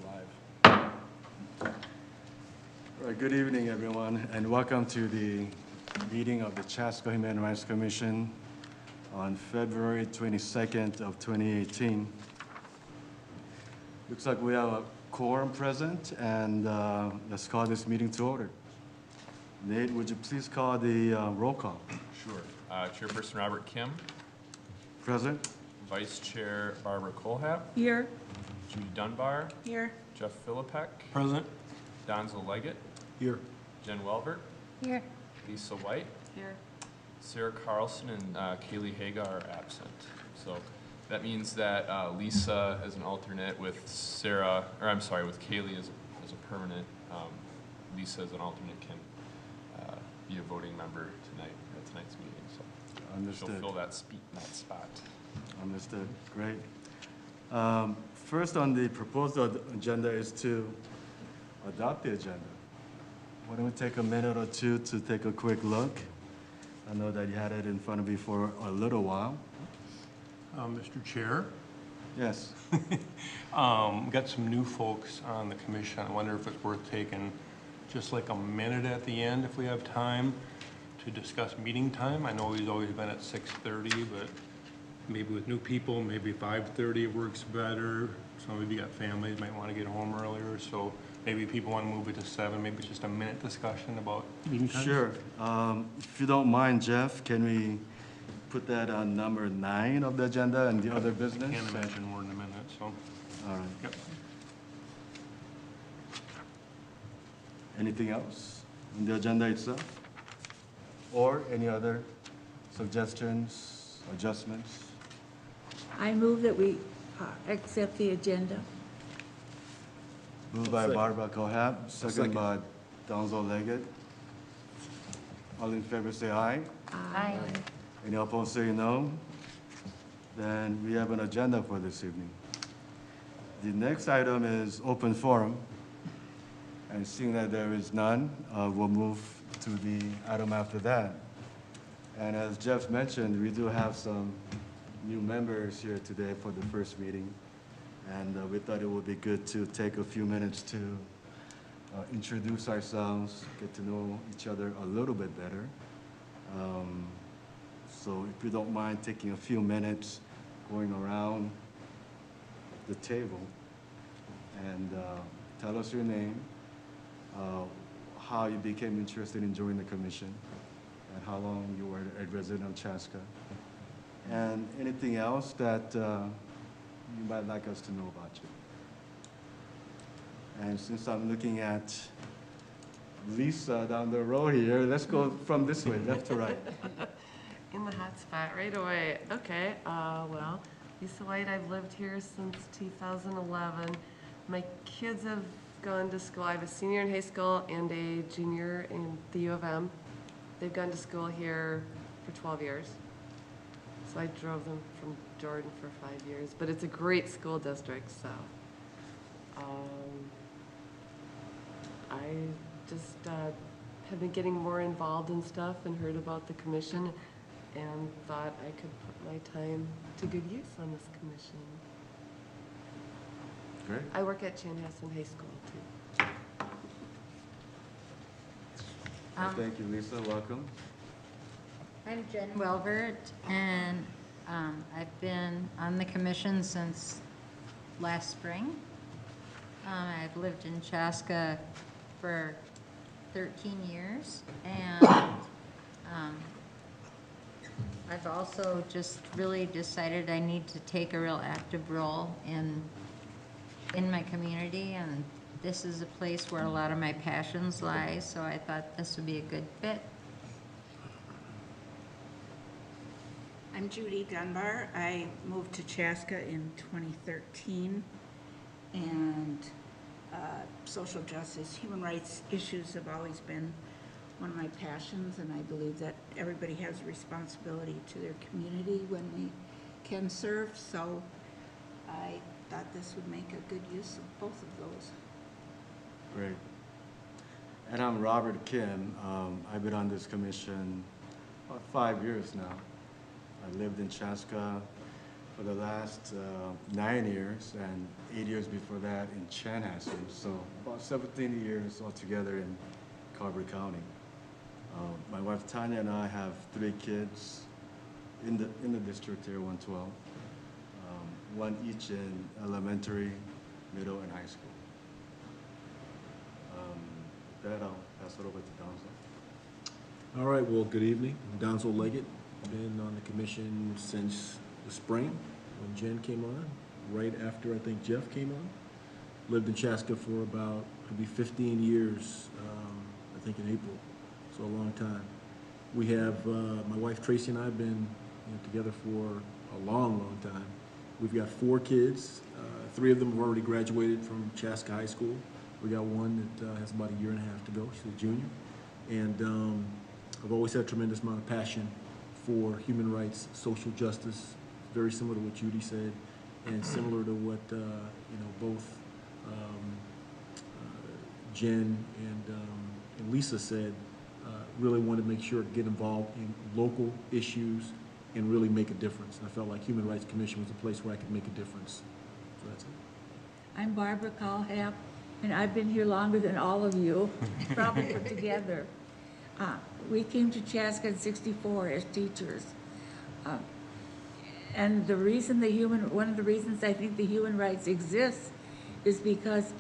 Live. All right, good evening, everyone, and welcome to the meeting of the Chaska Human Rights Commission on February 22nd of 2018. Looks like we have a quorum present, and let's call this meeting to order. Nate, would you please call the roll call? Sure. Chairperson Robert Kim. Present. Vice Chair Barbara Colehap. Here. Judy Dunbar. Here. Jeff Philippek. Present. Donzel Leggett. Here. Jen Welbert. Here. Lisa White. Here. Sarah Carlson and Kaylee Haga are absent. So that means that Lisa as an alternate with Sarah, or I'm sorry, with Kaylee as a permanent, Lisa as an alternate can be a voting member tonight at tonight's meeting. So Understood. she'll fill that spot. Understood. Great. First on the proposed agenda is to adopt the agenda. Why don't we take a minute or two to take a quick look? I know that you had it in front of you for a little while. Mr. Chair, Yes. got some new folks on the commission. I wonder if it's worth taking just like a minute at the end, if we have time, to discuss meeting time. I know he's always been at 6:30, but maybe with new people, maybe 5:30 works better. Some of you got families, might want to get home earlier, so maybe people want to move it to 7, maybe just a minute discussion about meeting time. Sure. If you don't mind, Jeff, can we put that on number 9 of the agenda and the other business? Can't imagine more than a minute, so. All right. Yep. Anything else on the agenda itself? Or any other suggestions, adjustments? I move that we accept the agenda. Moved by Barbara Cohab, second by Donzel Leggett. All in favor say aye. Aye. Any opposed say no. Then we have an agenda for this evening. The next item is open forum. And seeing that there is none, we'll move to the item after that. And as Jeff mentioned, we do have some new members here today for the first meeting. And we thought it would be good to take a few minutes to introduce ourselves, get to know each other a little bit better. So if you don't mind taking a few minutes going around the table and tell us your name, how you became interested in joining the commission, and how long you were a resident of Chaska, and anything else that you might like us to know about you. And since I'm looking at Lisa down the row here, let's go from this way, left to right. In the hot spot right away. Okay, well, Lisa White, I've lived here since 2011. My kids have gone to school. I have a senior in high school and a junior in the U of M. They've gone to school here for 12 years. So I drove them from Jordan for 5 years, but it's a great school district, so. I just have been getting more involved in stuff and heard about the commission and thought I could put my time to good use on this commission. Great. I work at Chanhassen High School, too. Thank you, Lisa. Welcome. I'm Jen Welbert, and I've been on the commission since last spring. I've lived in Chaska for 13 years, and I've also just really decided I need to take a real active role in my community, and this is a place where a lot of my passions lie, so I thought this would be a good fit. I'm Judy Dunbar. I moved to Chaska in 2013, and social justice, human rights issues have always been one of my passions, and I believe that everybody has a responsibility to their community when they can serve, so I thought this would make a good use of both of those. Great. And I'm Robert Kim. I've been on this commission about 5 years now. I lived in Chaska for the last 9 years, and 8 years before that in Chanhassen. So about 17 years altogether in Carver County. My wife Tanya and I have 3 kids in the district here, 112. One each in elementary, middle, and high school. That I'll pass it over to Donzo. All right, well, good evening. I'm Donzo Leggett. Been on the commission since the spring when Jen came on, right after I think Jeff came on. Lived in Chaska for about, it'll be 15 years, I think in April, so a long time. We have, my wife Tracy and I have been together for a long, long time. We've got 4 kids. 3 of them have already graduated from Chaska High School. We got one that has about a year and a half to go. She's a junior. And I've always had a tremendous amount of passion for human rights, social justice, very similar to what Judy said, and similar to what both Jen and Lisa said. Really wanted to make sure to get involved in local issues and really make a difference. And I felt like Human Rights Commission was a place where I could make a difference. So that's it. I'm Barbara Callhap, and I've been here longer than all of you, probably put together. We came to Chaska in '64 as teachers. And the reason one of the reasons I think the human rights exists is because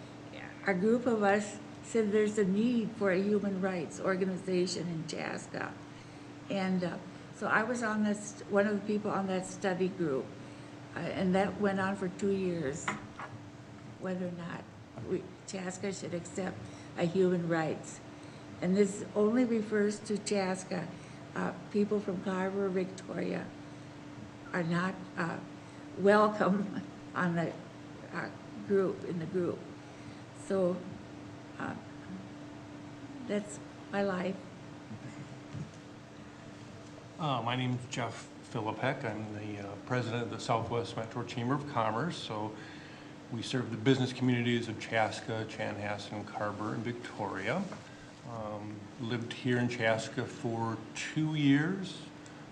a group of us said there's a need for a human rights organization in Chaska. And so I was on one of the people on that study group, and that went on for 2 years, whether or not Chaska should accept a human rights. And this only refers to Chaska. People from Carver or Victoria are not welcome on the in the group. So that's my life. My name's Jeff Philippek. I'm the president of the Southwest Metro Chamber of Commerce. So we serve the business communities of Chaska, Chanhassen, Carver, and Victoria. Lived here in Chaska for 2 years.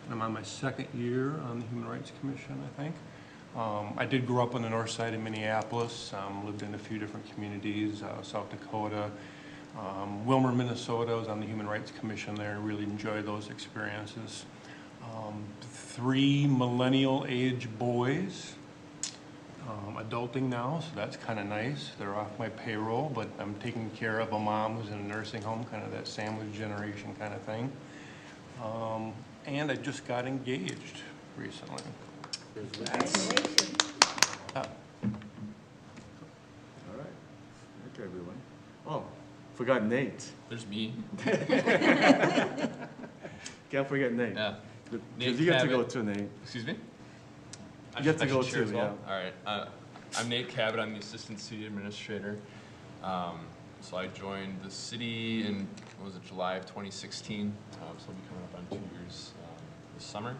I'm on my 2nd year on the Human Rights Commission, I think. I did grow up on the north side of Minneapolis, lived in a few different communities, South Dakota, Wilmer, Minnesota. I was on the Human Rights Commission there, really enjoyed those experiences. 3 millennial age boys, adulting now, so that's kind of nice. They're off my payroll, but I'm taking care of a mom who's in a nursing home, kind of that sandwich generation kind of thing. And I just got engaged recently. Congratulations. All right. Okay, everyone. Oh, forgot Nate. There's me. Can't forget Nate. Yeah. Because you get to go too, Nate. Excuse me? You get to I go should share too, as well? All right. I'm Nate Cabot. I'm the Assistant City Administrator. So I joined the city in, what was it, July of 2016. So I'll be coming up on 2 years this summer.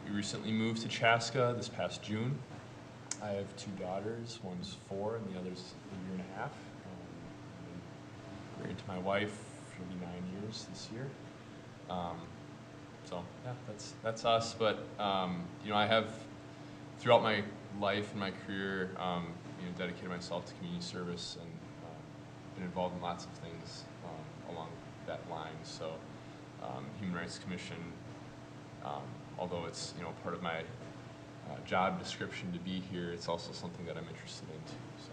We recently moved to Chaska this past June. I have 2 daughters. One's 4 and the other's a year and a half. I'm married to my wife. She'll be 9 years this year. So yeah, that's us. But I have throughout my life and my career, dedicated myself to community service and been involved in lots of things along that line. So Human Rights Commission, although it's part of my job description to be here, it's also something that I'm interested in too. So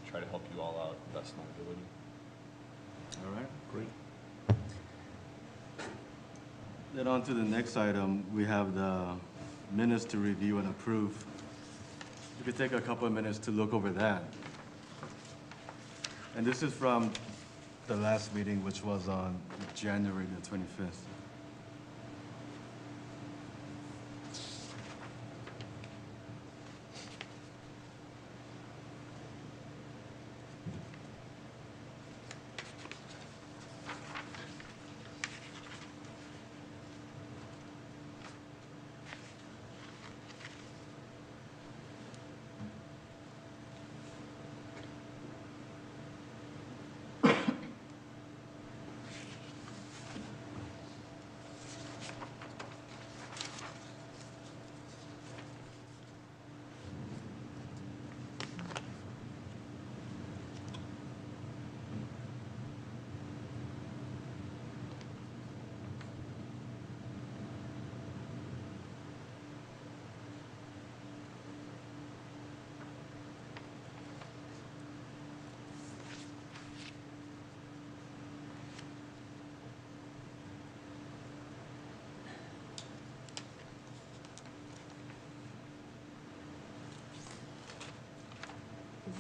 I try to help you all out to the best of my ability. All right, great. Then on to the next item, we have the minutes to review and approve. You could take a couple of minutes to look over that. And this is from the last meeting, which was on January the 25th.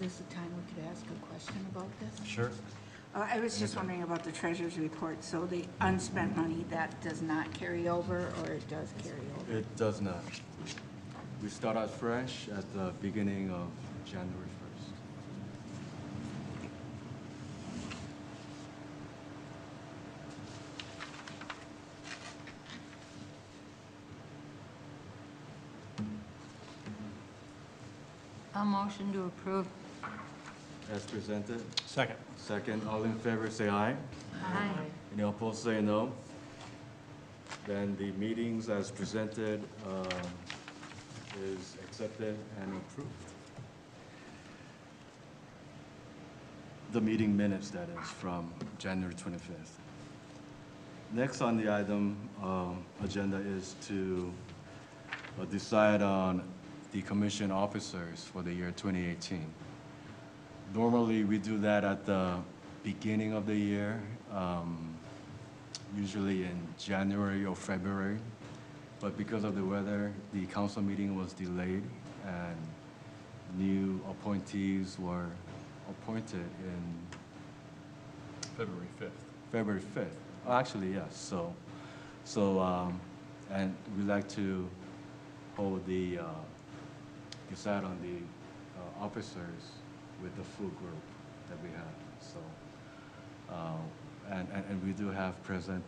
this a time we could ask a question about this? Sure. I was just wondering about the treasurer's report. So the unspent money, that does not carry over, or it does carry over? It does not. We start out fresh at the beginning of January 1st. A motion to approve. As presented. Second. Second, all in favor, say aye. Aye. Any opposed, say no. Then the meetings as presented is accepted and approved. The meeting minutes, that is, from January 25th. Next on the item agenda is to decide on the commission officers for the year 2018. Normally, we do that at the beginning of the year, usually in January or February. But because of the weather, the council meeting was delayed and new appointees were appointed in February 5th. February 5th. Oh, actually, yes. And we'd like to hold decide on the officers with the full group that we have. So, and we do have present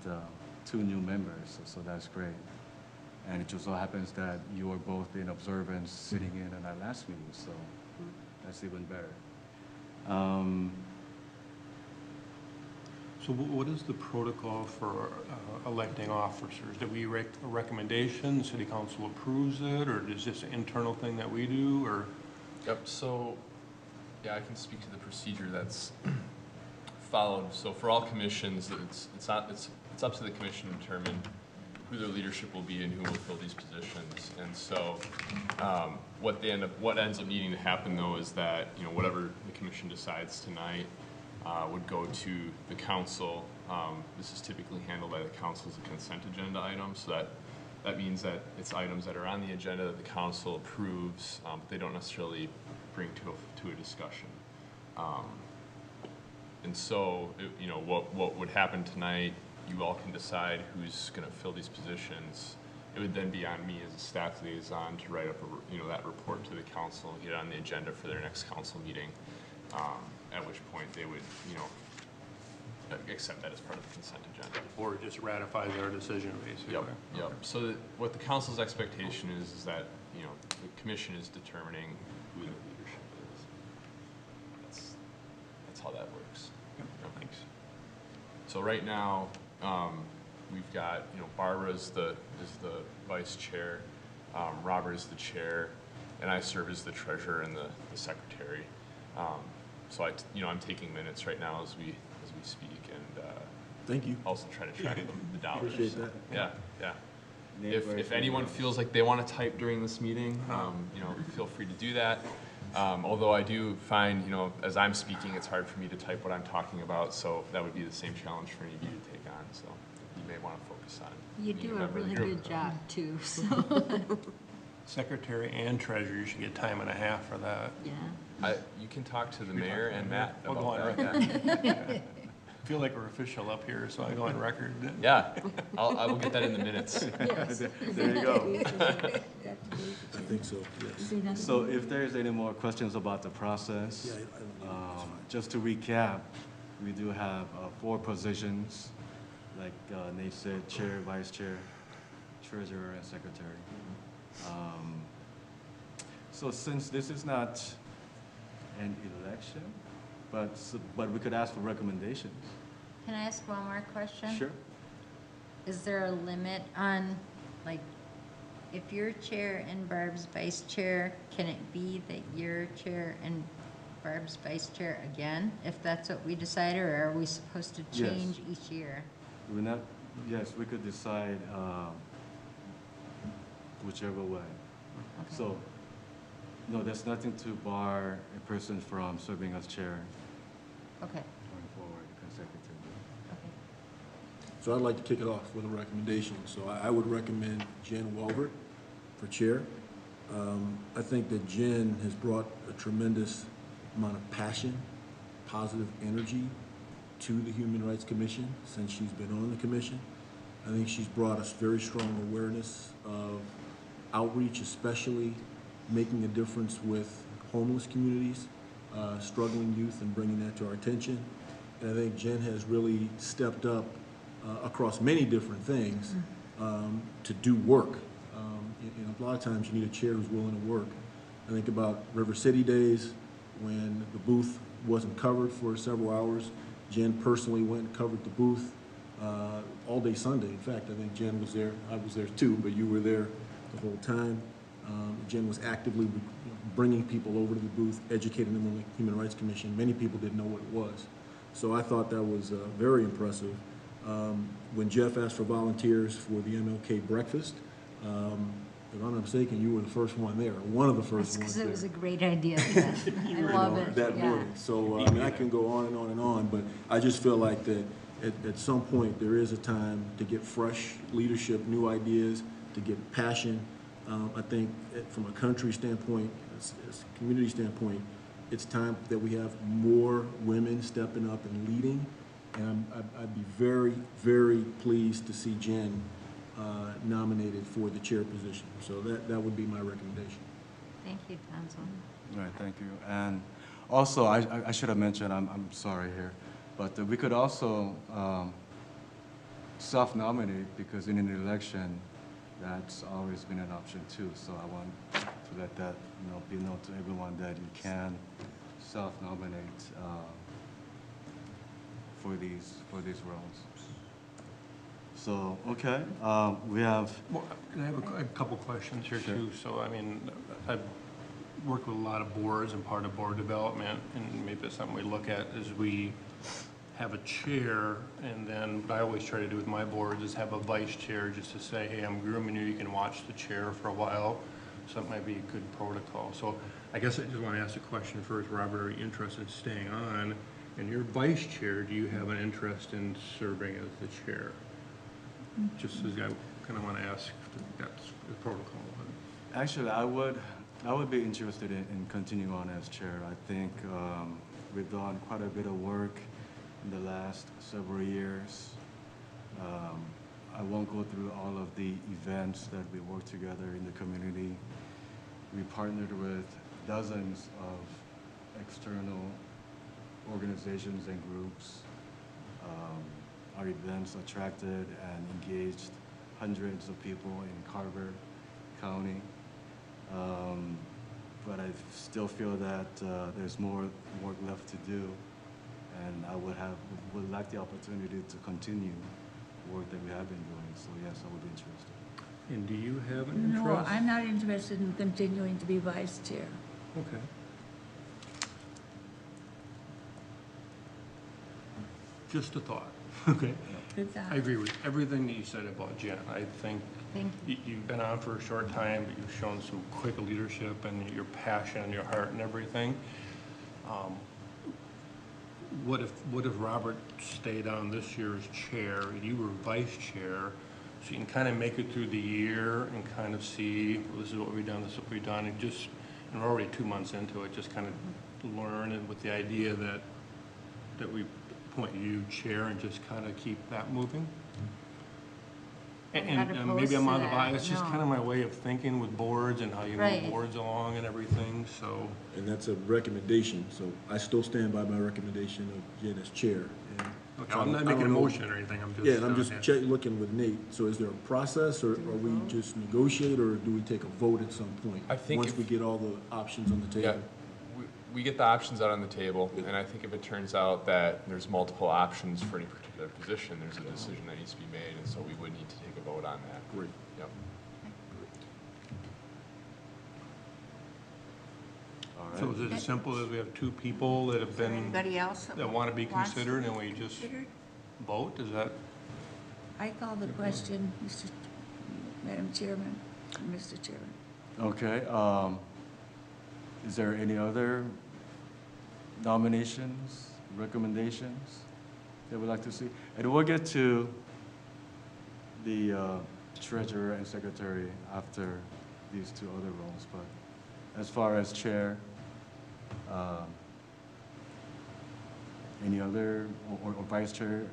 2 new members, so that's great. And it just so happens that you were both in observance sitting in on our last meeting, so that's even better. So what is the protocol for electing officers? Do we make a recommendation, city council approves it, or is this an internal thing that we do, or? Yep, so, yeah, I can speak to the procedure that's followed. So for all commissions, it's up to the commission to determine who their leadership will be and who will fill these positions. And so what ends up needing to happen though is that, you know, whatever the commission decides tonight would go to the council. This is typically handled by the council as a consent agenda item, so that means that it's items that are on the agenda that the council approves, but they don't necessarily bring to a discussion. And so, you know, what would happen tonight, you all can decide who's going to fill these positions. It would then be on me as a staff liaison to write up that report to the council and get it on the agenda for their next council meeting, at which point they would, you know, accept that as part of the consent agenda. Or just ratifies our decision, basically? Yep, yep. Okay. So what the council's expectation is that, you know, the commission is determining who the leadership is. That's how that works. Yep, thanks. So right now, we've got, you know, Barbara is the vice chair, Robert is the chair, and I serve as the treasurer and the secretary. So I'm taking minutes right now as we speak, and Thank you. also try to track the dollars. Appreciate that. Yeah. If anyone feels like they want to type during this meeting, you know, feel free to do that. Although I do find, you know, as I'm speaking, it's hard for me to type what I'm talking about, so that would be the same challenge for any of you to take on. So you may want to focus on. You being do a member of the really group. good job too, so, Secretary and treasurer, you should get time and a half for that. yeah. You can talk to the mayor and Matt I'll go about on that. record. I feel like we're official up here, so I go on record. Yeah, I will get that in the minutes. There you go. I think so, yes. So if there's any more questions about the process, Yeah, I don't need it. just to recap, we do have 4 positions, like Nate said, chair, vice chair, treasurer, and secretary. So since this is not an election, but we could ask for recommendations. Can I ask one more question? Sure. Is there a limit on, like, if you're chair and Barb's vice chair, can it be that you're chair and Barb's vice chair again, if that's what we decide, or are we supposed to Yes. change each year? We're not, yes, we could decide whichever way. Okay. So, no, there's nothing to bar a person from serving as chair Okay, going forward consecutively. okay. So I'd like to kick it off with a recommendation. So I would recommend Jen Welbert for chair. I think that Jen has brought a tremendous amount of passion, positive energy to the Human Rights Commission since she's been on the commission. I think she's brought us very strong awareness of outreach, especially making a difference with homeless communities, struggling youth, and bringing that to our attention. And I think Jen has really stepped up across many different things to do work. And a lot of times you need a chair who's willing to work. I think about River City days when the booth wasn't covered for several hours. Jen personally went and covered the booth all day Sunday. In fact, I think Jen was there. I was there too, but you were there the whole time. Jen was actively bringing people over to the booth, educating them on the Human Rights Commission. Many people didn't know what it was. So I thought that was very impressive. When Jeff asked for volunteers for the Mlk Breakfast, if I'm not mistaken, you were the first one there, one of the first ones there. Because it was a great idea. I love it. That Yeah. morning. So, I mean, I can go on and on and on, but I just feel like that at some point, there is a time to get fresh leadership, new ideas, to get passion. I think from a country standpoint, as a community standpoint, it's time that we have more women stepping up and leading. And I'd be very, very pleased to see Jen nominated for the chair position. So that would be my recommendation. Thank you, Council. All right, thank you. And also, I should have mentioned, I'm sorry here, but we could also self-nominate, because in an election, that's always been an option too. So I want to let that be known to everyone that you can self-nominate for these roles. So, okay, we have. Well, I have a couple questions here Sure. too. So, I mean, I've worked with a lot of boards and part of board development, and maybe that's something we look at is we have a chair, and then what I always try to do with my boards is have a vice chair just to say, hey, I'm grooming you, you can watch the chair for a while. So that might be a good protocol. So I guess I just want to ask the question first, Robert, are you interested in staying on? And your vice chair, do you have an interest in serving as the chair? Just as I kind of want to ask, that's the protocol. Actually, I would be interested in continuing on as chair. I think we've done quite a bit of work in the last several years. I won't go through all of the events that we worked together in the community. We partnered with dozens of external organizations and groups. Our events attracted and engaged hundreds of people in Carver County. But I still feel that there's more work left to do, and I would like the opportunity to continue work that we have been doing. So yes, I would be interested. And do you have an interest? No, I'm not interested in continuing to be vice chair. Okay. Just a thought, okay? Good thought. I agree with everything that you said about Jen. I think Thank you've been on for a short time, but you've shown some quick leadership and your passion and your heart and everything. What if Robert stayed on this year's chair and you were vice chair, so you can kind of make it through the year and kind of see, well, this is what we've done, this is what we've done, and we're already 2 months into it, just kind of learn, and with the idea that we appoint you chair and just kind of keep that moving? I'm And not maybe opposed I'm to on the that, bias, it's just no. kind of my way of thinking with boards and how you move Right. boards along and everything, so. And that's a recommendation, so I still stand by my recommendation of Jen as chair. And Okay, so I'm not I making a don't know- motion or anything, I'm just. Yeah, and I'm just looking with Nate. So is there a process, or we just negotiate, or do we take a vote at some point? I think once if- we get all the options on the Yeah, table? we get the options out on the table, and I think if it turns out that there's multiple options for any particular position, there's a decision that needs to be made, and so we would need to take a vote on that. Great. Yep. All right. So is it as simple as we have 2 people that have Is there been, anybody else that want to be wants to considered, be and we just considered? vote, is that? I call the question, Madam Chairman, Mr. Chairman. Okay, is there any other nominations, recommendations that we'd like to see? And we'll get to the treasurer and secretary after these 2 other roles, but as far as chair, Any other, or vice chair,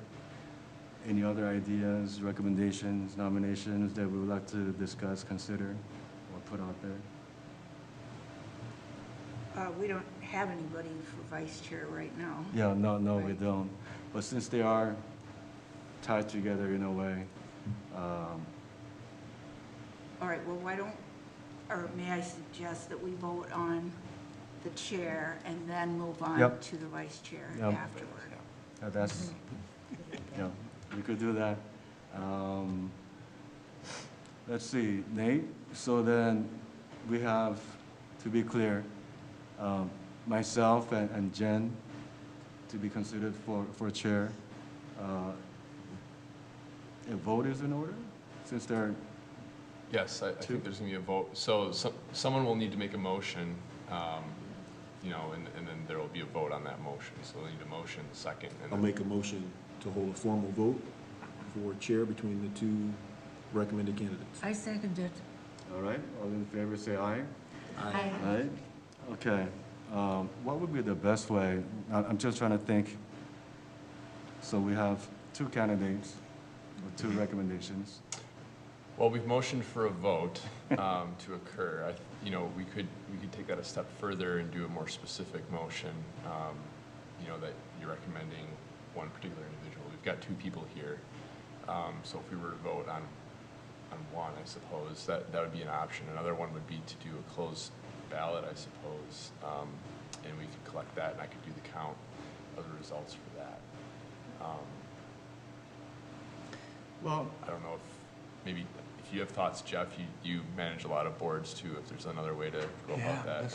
any other ideas, recommendations, nominations that we would like to discuss, consider, or put out there? We don't have anybody for vice chair right now. Yeah, no, we Right. don't. But since they are tied together in a way, All right, well, why don't, or may I suggest that we vote on the chair and then move on Yep. to the vice chair Yep. afterward? that's, yeah, we could do that. Let's see, Nate, so then we have, to be clear, myself and Jen to be considered for chair. A vote is in order, since they're, Yes, I think there's gonna be a vote. So someone will need to make a motion, you know, and then there will be a vote on that motion. So we'll need a motion, second, and I'll then, make a motion to hold a formal vote for chair between the two recommended candidates. I second it. all right, all in favor, say aye. Aye. Right? Okay. What would be the best way? I'm just trying to think. So we have two candidates with two recommendations. well, we've motioned for a vote to occur. You know, we could take that a step further and do a more specific motion, you know, that you're recommending one particular individual. We've got two people here. So if we were to vote on one, I suppose, that would be an option. Another one would be to do a closed ballot, I suppose, and we could collect that, and I could do the count of the results for that. Well, I don't know if, maybe, if you have thoughts, Jeff, you manage a lot of boards too, if there's another way to go Yeah, about that.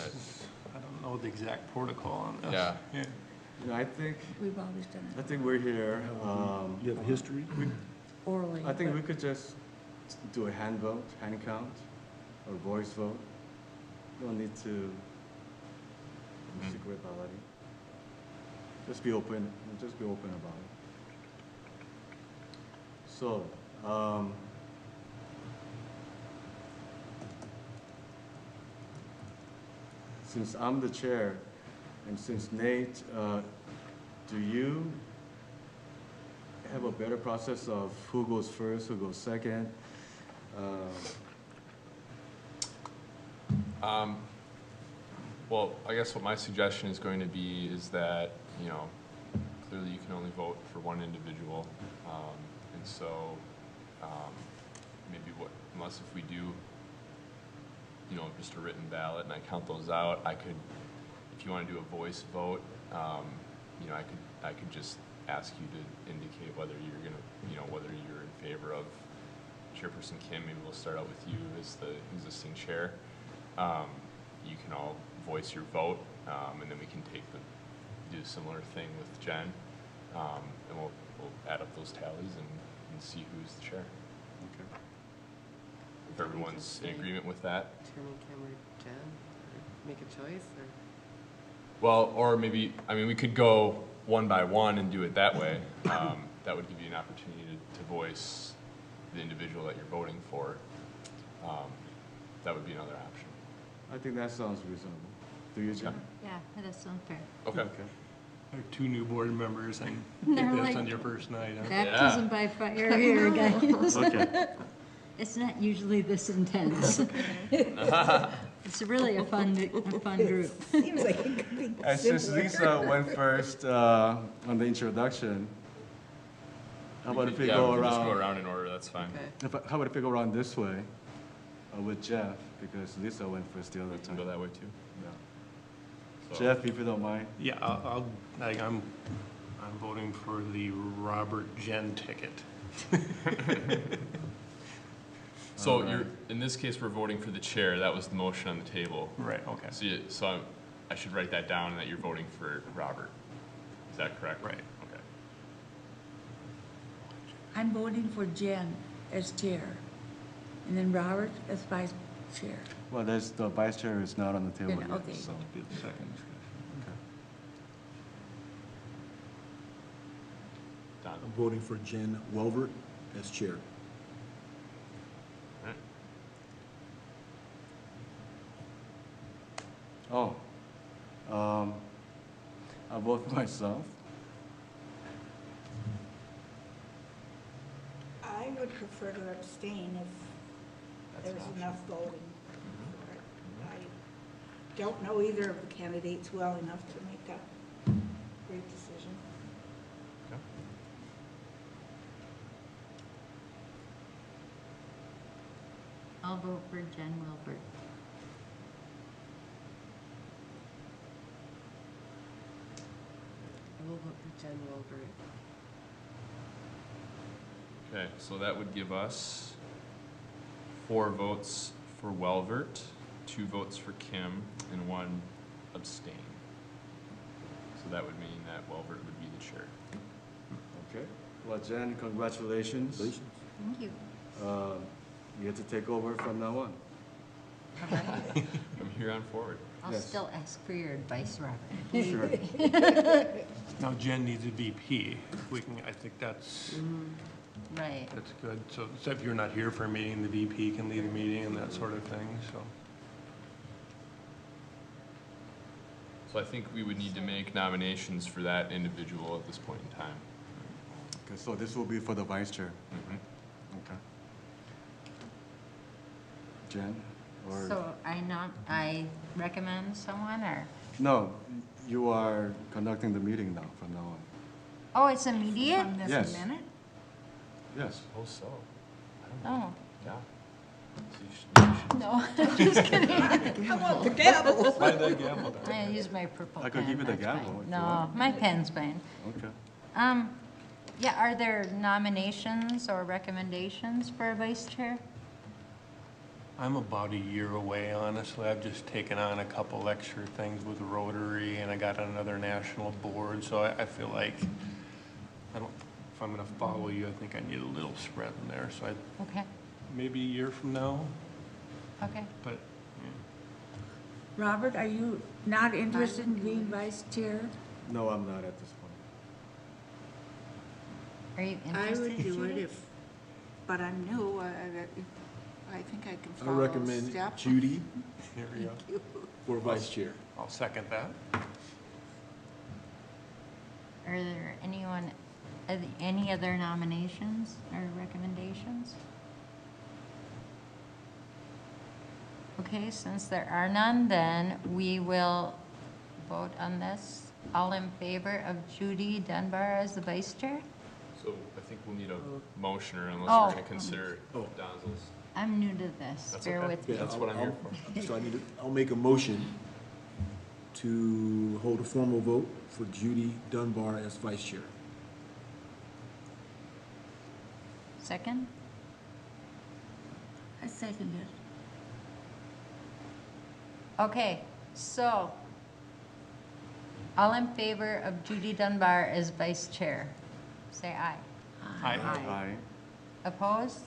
I don't know the exact protocol on this. Yeah. you know, I think We've always done we're here. You have a history? it orally. I think but- we could just do a hand vote, hand count, or voice vote. Don't need to do secret balloting. Just be open about it. So, since I'm the chair, and since Nate, do you have a better process of who goes first, who goes second? Well, I guess what my suggestion is going to be is that, you know, clearly you can only vote for one individual. And so, maybe unless if we do, you know, just a written ballot and I count those out, I could, if you want to do a voice vote, you know, I could just ask you to indicate whether you're gonna, you know, whether you're in favor of Chairperson Kim. Maybe we'll start out with you as the existing chair. You can all voice your vote, and then we can do a similar thing with Jen, and we'll add up those tallies and see who's the chair. Okay. If everyone's in agreement with that. Chairman Kim or Jen, or make a choice, or? Well, or maybe, I mean, we could go one by one and do it that way. That would give you an opportunity to voice the individual that you're voting for. That would be another option. I think that sounds reasonable. Do you, Jen? Yeah, that does sound fair. Okay. There are two new board members and They're that's like- on your first night, huh? Baptism by fire here, guys. Okay. It's not usually this intense. It's really a fun group. Seems like it could be And since simpler. Lisa went first on the introduction, how about if we Yeah, go we can just go around? around in order, that's fine. Okay. How about if we go around this way with Jeff, because Lisa went first the other We can time. go that way too. Yeah. So- Jeff, if you don't mind. Yeah, I'm voting for the Robert Jen ticket. So Alright. you're, in this case, we're voting for the chair. That was the motion on the table. Right, okay. So I should write that down and that you're voting for Robert. Is that correct? Right. Okay. I'm voting for Jen as chair, and then Robert as vice chair. Well, the vice chair is not on the table Yeah, yet, okay. so. Be the second discussion. Don. I'm voting for Jen Welvert as chair. Oh, I vote for myself. would prefer to abstain if That's an there's option. enough voting for it. I don't know either of the candidates well enough to make a great decision. Okay. I'll vote for Jen Wilbert. I will vote for Jen Wilbert. Okay, so that would give us 4 votes for Welvert, 2 votes for Kim, and 1 abstain. So that would mean that Welvert would be the chair. Okay. Well, Jen, congratulations. Congratulations. Thank you. You get to take over from now on. From here on forward. I'll Yes. still ask for your advice, Robert. Sure. Now Jen needs a VP. If we can, I think that's Right. good. So if you're not here for a meeting, the VP can lead a meeting and that sort of thing, so. So I think we would need to make nominations for that individual at this point in time. Okay, so this will be for the vice chair. Mhm. Okay. Jen, or? So I recommend someone, or, No, you are conducting the meeting now, from now on. oh, it's immediate? From this Yes. minute? Yes. Oh, so. I don't know. Oh, Yeah. So you should no, just kidding. I want the gavel. Slide that gavel down. I use my purple pen. I could give you the that's gavel fine. if you No, want. my pen's fine. Okay. Yeah, are there nominations or recommendations for a vice chair? I'm about a year away, honestly. I've just taken on a couple extra things with Rotary, and I got on another national board, so I feel like, if I'm gonna follow you, I think I need a little spread in there, so Okay, maybe a year from now, okay. but, yeah. Robert, are you not interested in being vice chair? No, I'm not at this point. Are you I interested, would do it Judy? if, but I'm new, I think I can I follow recommend step. Judy Here we go. for vice chair. I'll second that. Are there any other nominations or recommendations? Okay, since there are none, then we will vote on this. All in favor of Judy Dunbar as the vice chair? So I think we'll need a motioner unless Oh. we're gonna consider Oh. Donzel's. I'm new to this, That's bear okay. with me. That's what I'm here for. So I'll make a motion to hold a formal vote for Judy Dunbar as vice chair. Second? I second it. Okay, so, all in favor of Judy Dunbar as vice chair? Say aye. Aye. Aye. Opposed?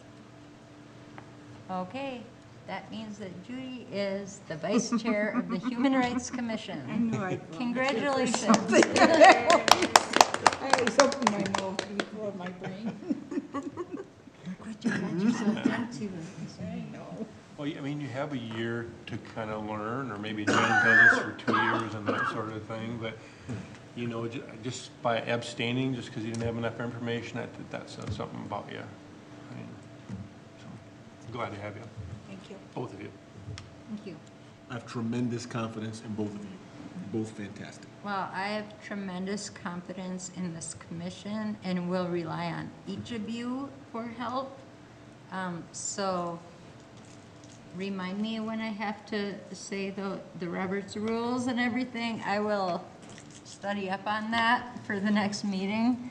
Okay, that means that Judy is the vice chair of the Human Rights I Commission. knew I'd volunteer for Congratulations. something. I always open my mouth before my brain. Look what you got yourself into. I know. Well, I mean, you have a year to kind of learn, or maybe Jen does this for 2 years and that sort of thing, but, you know, just by abstaining, just because you didn't have enough information, I think that says something about you. I mean, so, glad to have you, Thank you. both of you. Thank you. I have tremendous confidence in both of you. Both fantastic. Well, I have tremendous confidence in this commission and will rely on each of you for help. So remind me when I have to say the Roberts rules and everything. I will study up on that for the next meeting.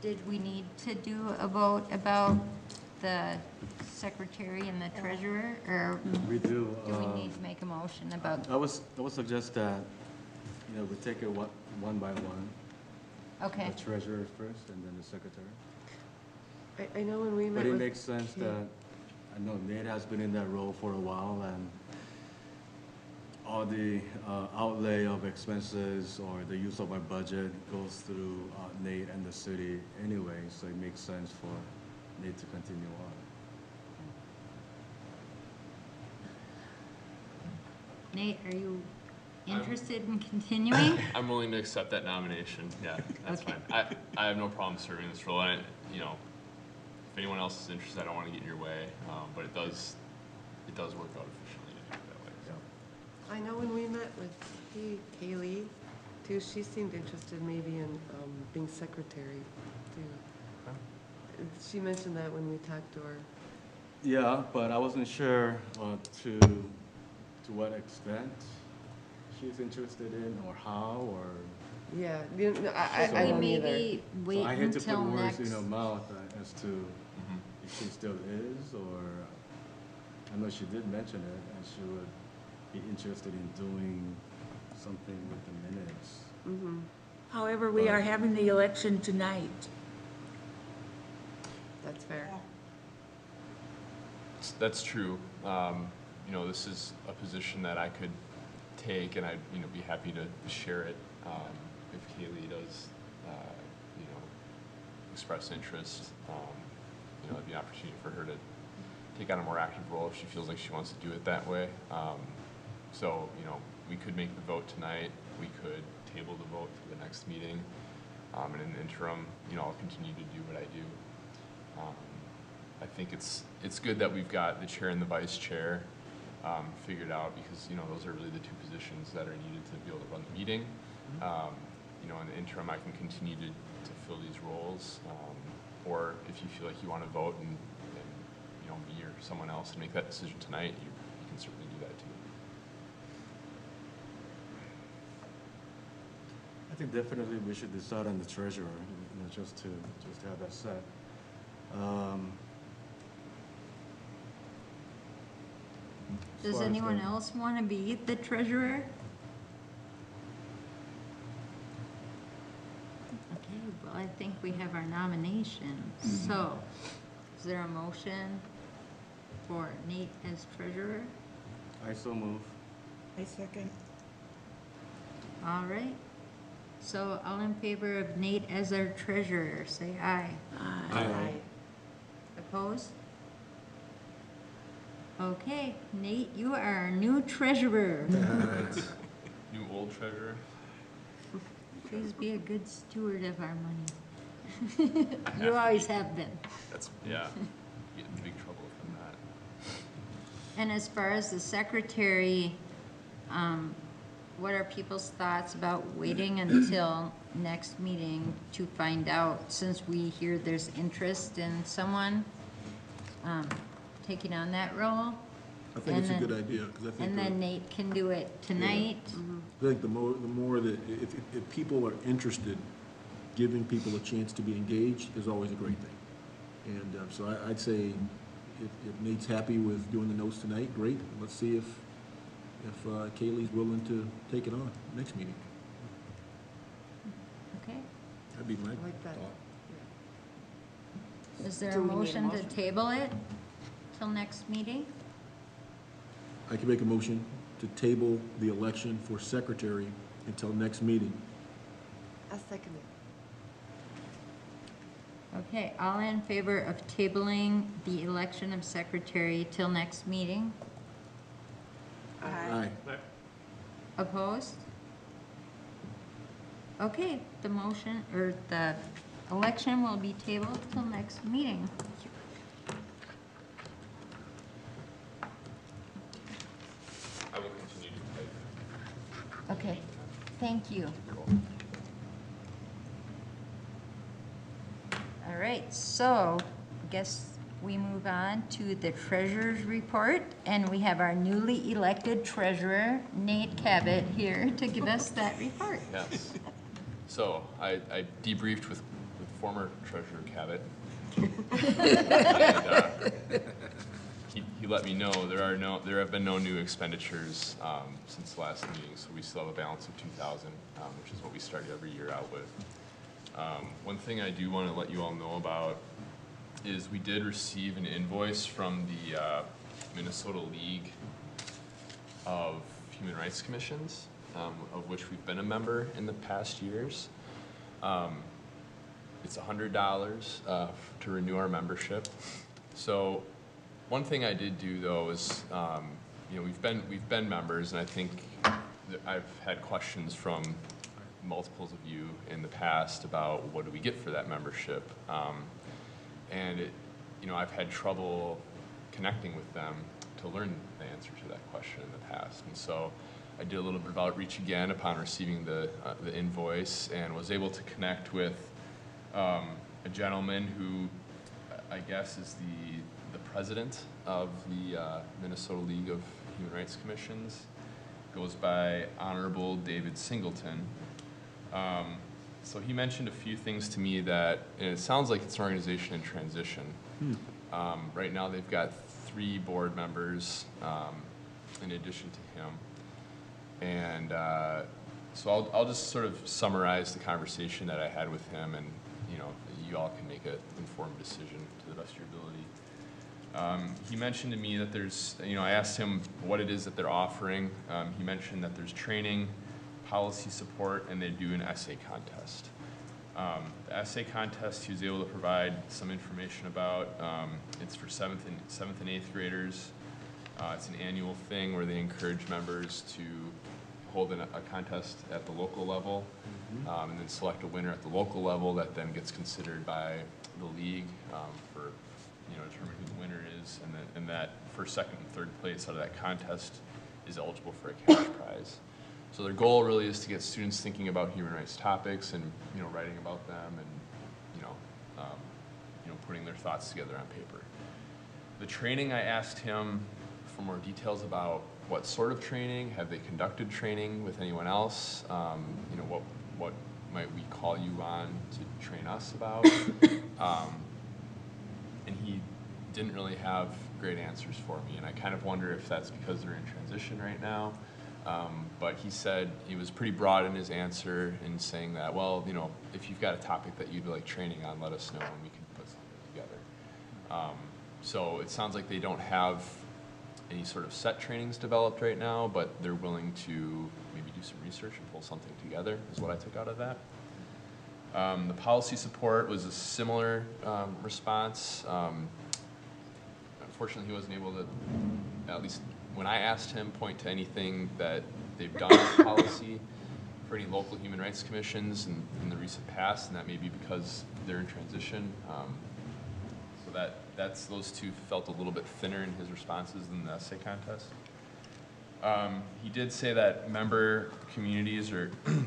Did we need to do a vote about the secretary and the treasurer, or We do. do we need to make a motion about, I would suggest that, you know, we take it one by one. okay, The treasurer first and then the secretary. I know when we met But it with makes sense Kate- that, I know Nate has been in that role for a while, and all the outlay of expenses or the use of our budget goes through Nate and the city anyway, so it makes sense for Nate to continue on. Nate, are you interested in continuing? I'm willing to accept that nomination. Yeah, that's Okay. fine. I have no problem serving this role. And, you know, if anyone else is interested, I don't want to get in your way, but it does work out efficiently to do it that way. So. I know when we met with Kaylee, too, she seemed interested maybe in being secretary, too. She mentioned that when we talked to her. Yeah, but I wasn't sure to what extent she's interested in, or how, or. Yeah, Should I we don't either. maybe wait So I hate to until put words next? in her mouth as to if she still is, or, I know she did mention it, and she would be interested in doing something with the minutes. Mm-hmm. However, we are having the election tonight. That's fair. That's true. You know, this is a position that I could take, and I'd be happy to share it if Kaylee does, express interest. It'd be an opportunity for her to take on a more active role if she feels like she wants to do it that way. So, we could make the vote tonight. We could table the vote for the next meeting. And in the interim, I'll continue to do what I do. I think it's good that we've got the chair and the vice chair figured out, because those are really the two positions that are needed to be able to run the meeting. In the interim, I can continue to fill these roles, or if you feel like you want to vote and me or someone else and make that decision tonight, you can certainly do that too. I think definitely we should decide on the treasurer, just to have that set. As Does far as anyone the- else want to be the treasurer? Okay, well, I think we have our nomination. So, is there a motion for Nate as treasurer? I so move. I second. All right. So, all in favor of Nate as our treasurer, say aye. Aye. Opposed? Okay, Nate, you are our new treasurer. New old treasurer. Please be a good steward of our money. You always have been. That's get in big trouble from that. And as far as the secretary, what are people's thoughts about waiting until next meeting to find out, since we hear there's interest in someone taking on that role? I think it's a And good idea, because I think. And then Nate can do it tonight. I think the more that, if people are interested, giving people a chance to be engaged is always a great thing. And so I'd say if Nate's happy with doing the notes tonight, great. Let's see if Kaylee's willing to take it on next meeting. Okay. That'd be my I like that. thought. Is there Do a we need a motion to motion? table it till next meeting? I can make a motion to table the election for secretary until next meeting. I second it. Okay, all in favor of tabling the election of secretary till next meeting? Aye. Opposed? Okay, the motion, or the election will be tabled till next meeting. I will continue to type. Okay, thank you. All right, so I guess we move on to the treasurer's report, and we have our newly elected treasurer, Nate Cabot, here to give us that report. Yes. So I debriefed with former treasurer Cabot. And, he let me know there have been no new expenditures since the last meeting, so we still have a balance of 2,000, which is what we started every year out with. One thing I do want to let you all know about is we did receive an invoice from the Minnesota League of Human Rights Commissions, of which we've been a member in the past years. It's $100 to renew our membership. So one thing I did do though is, we've been members, and I think I've had questions from multiples of you in the past about what do we get for that membership, and I've had trouble connecting with them to learn the answer to that question in the past, and so I did a little bit of outreach again upon receiving the invoice, and was able to connect with a gentleman who I guess is the president of the Minnesota League of Human Rights Commissions. Goes by Honorable David Singleton. So he mentioned a few things to me and it sounds like it's an organization in transition. Right now they've got 3 board members in addition to him. And so I'll just sort of summarize the conversation that I had with him, and you all can make an informed decision to the best of your ability. He mentioned to me that there's, I asked him what it is that they're offering. He mentioned that there's training, policy support, and they do an essay contest. The essay contest he was able to provide some information about. It's for 7th and 8th graders. It's an annual thing where they encourage members to hold a contest at the local level, and then select a winner at the local level that then gets considered by the league for determine who the winner is, and that first, second, and third place out of that contest is eligible for a cash prize. So their goal really is to get students thinking about human rights topics and writing about them and putting their thoughts together on paper. The training, I asked him for more details about what sort of training, have they conducted training with anyone else, what might we call you on to train us about, and he didn't really have great answers for me, and I kind of wonder if that's because they're in transition right now. But he said he was pretty broad in his answer in saying that, well, if you've got a topic that you'd like training on, let us know and we can put something together. So it sounds like they don't have any sort of set trainings developed right now, but they're willing to maybe do some research and pull something together, is what I took out of that. The policy support was a similar response. Unfortunately, he wasn't able to, at least when I asked him, point to anything that they've done with policy for any local human rights commissions in the recent past, and that may be because they're in transition. So those two felt a little bit thinner in his responses than the essay contest. He did say that member communities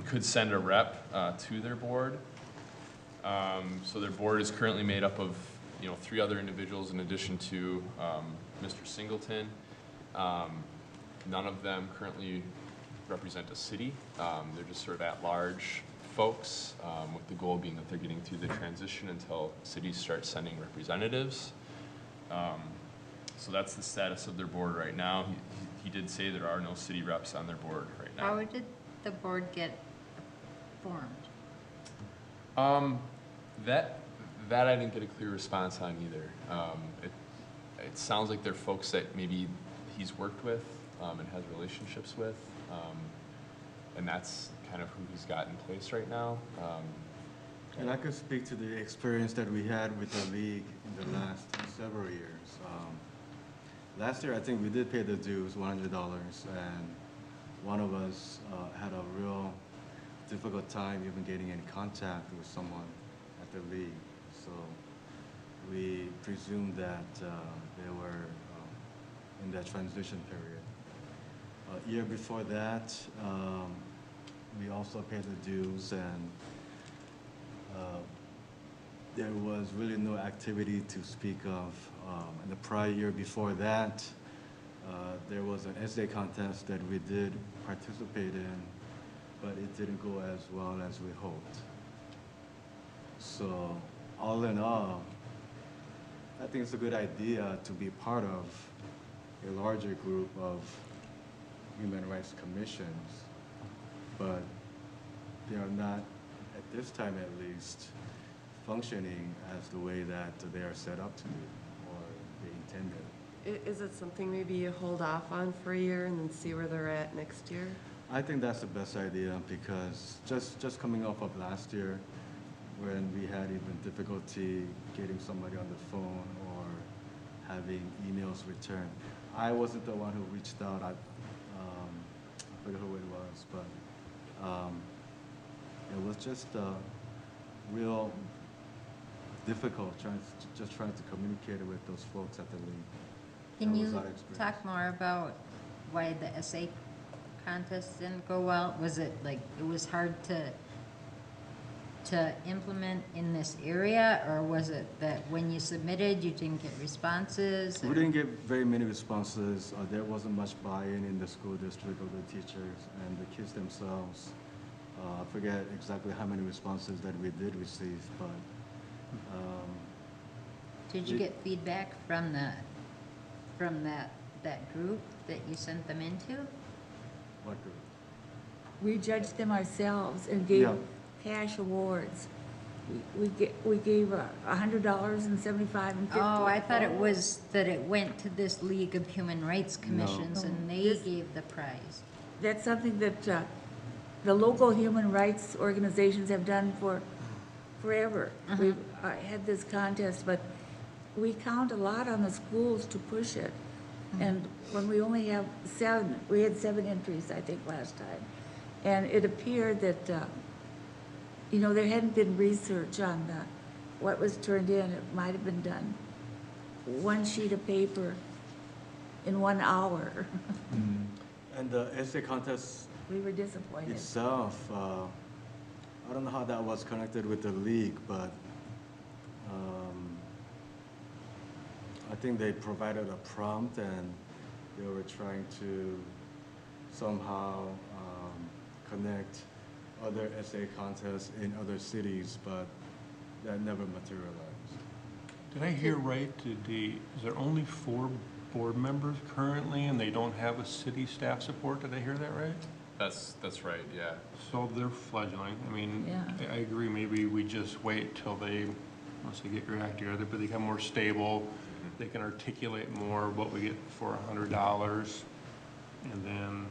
could send a rep to their board. So their board is currently made up of 3 other individuals in addition to Mr. Singleton. None of them currently represent a city. They're just sort of at-large folks, with the goal being that they're getting through the transition until cities start sending representatives. So that's the status of their board right now. He did say there are no city reps on their board right now. How did the board get formed? That I didn't get a clear response on either. It sounds like they're folks that maybe he's worked with and has relationships with, and that's kind of who he's got in place right now. And I could speak to the experience that we had with the league in the last several years. Last year, I think we did pay the dues, $100, and one of us had a real difficult time even getting in contact with someone at the league. So we presumed that they were in that transition period. A year before that, we also paid the dues, and there was really no activity to speak of. In the prior year before that, there was an essay contest that we did participate in, but it didn't go as well as we hoped. So all in all, I think it's a good idea to be part of a larger group of human rights commissions, but they are not, at this time at least, functioning as the way that they are set up to be or they intended. Is it something maybe you hold off on for a year and then see where they're at next year? I think that's the best idea, because just coming off of last year, when we had even difficulty getting somebody on the phone or having emails returned. I wasn't the one who reached out. I forget who it was, but it was just real difficult just trying to communicate with those folks at the league. Can That was you our experience. talk more about why the essay contest didn't go well? Was it like, it was hard to implement in this area, or was it that when you submitted, you didn't get responses? We didn't get very many responses. There wasn't much buy-in in the school district of the teachers and the kids themselves. I forget exactly how many responses that we did receive, but Did you get feedback from that group that you sent them into? what group? We judged them ourselves and gave Yeah. cash awards. We gave $100 and $75 and $50. Oh, I thought it was that it went to this League of Human Rights Commissions No. and they This- gave the prize. That's something that the local human rights organizations have done for forever. We've had this contest, but we count a lot on the schools to push it. And when we only have 7, we had 7 entries, I think, last time. And it appeared that, there hadn't been research on what was turned in. It might have been done 1 sheet of paper in 1 hour. And the essay contest We were disappointed. itself, I don't know how that was connected with the league, but I think they provided a prompt and they were trying to somehow connect other essay contests in other cities, but that never materialized. Did I hear right, is there only 4 board members currently and they don't have a city staff support? Did I hear that right? That's right, yeah. So they're fledgling. I mean, Yeah. I agree, maybe we just wait till once they get their act together, but they become more stable, they can articulate more what we get for $100, and then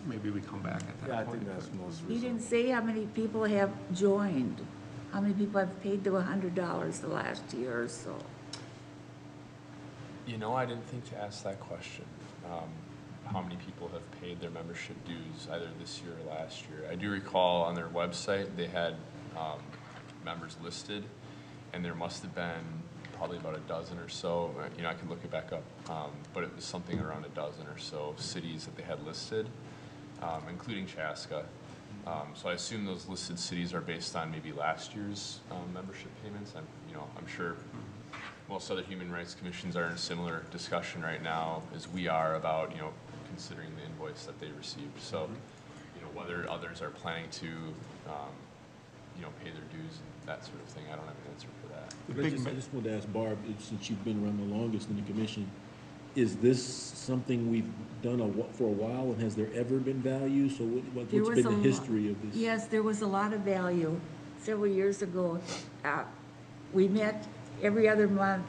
maybe we come back at that point. Yeah, I think that's but- most He didn't reasonable. say how many people have joined, how many people have paid the $100 the last year or so. I didn't think to ask that question. How many people have paid their membership dues either this year or last year? I do recall on their website, they had members listed, and there must have been probably about a dozen or so. I can look it back up, but it was something around a dozen or so cities that they had listed, including Chaska. So I assume those listed cities are based on maybe last year's membership payments. I'm sure most other human rights commissions are in a similar discussion right now as we are about, considering the invoice that they received. So, whether others are planning to, pay their dues and that sort of thing, I don't have an answer for that. But I just wanted to ask Barb, since you've been around the longest in the commission, is this something we've done for a while, and has there ever been value? So what's There was been the a lo- history of this? Yes, there was a lot of value several years ago. We met every other month,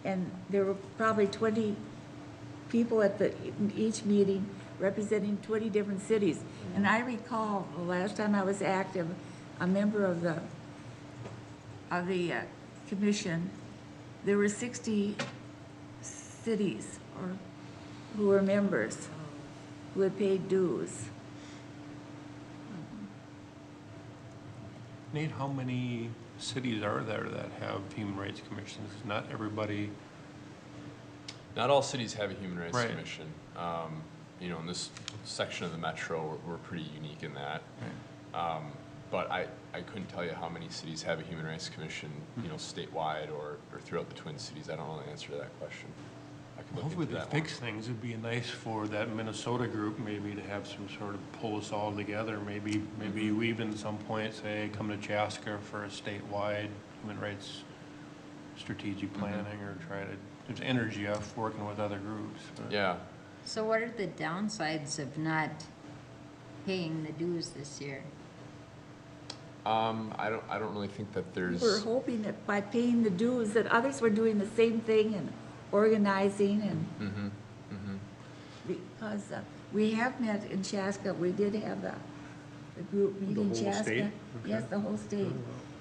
and there were probably 20 people in each meeting representing 20 different cities. And I recall the last time I was active, a member of the commission, there were 60 cities who were members, who had paid dues. Nate, how many cities are there that have human rights commissions? Not everybody. Not all cities have a human rights Right. commission. In this section of the metro, we're pretty unique in that. But I couldn't tell you how many cities have a human rights commission, statewide or throughout the Twin Cities. I don't know the answer to that question. I could look Hopefully into they that one. fix things. It'd be nice for that Minnesota group maybe to have some sort of pull us all together. Maybe we even at some point say, come to Chaska for a statewide human rights strategic planning, or try to, there's energy of working with other groups. but- Yeah. So what are the downsides of not paying the dues this year? I don't really think that We were there's, hoping that by paying the dues, that others were doing the same thing and organizing and, because we have met in Chaska, we did have the group meeting in whole Chaska. state? Yes, the whole state.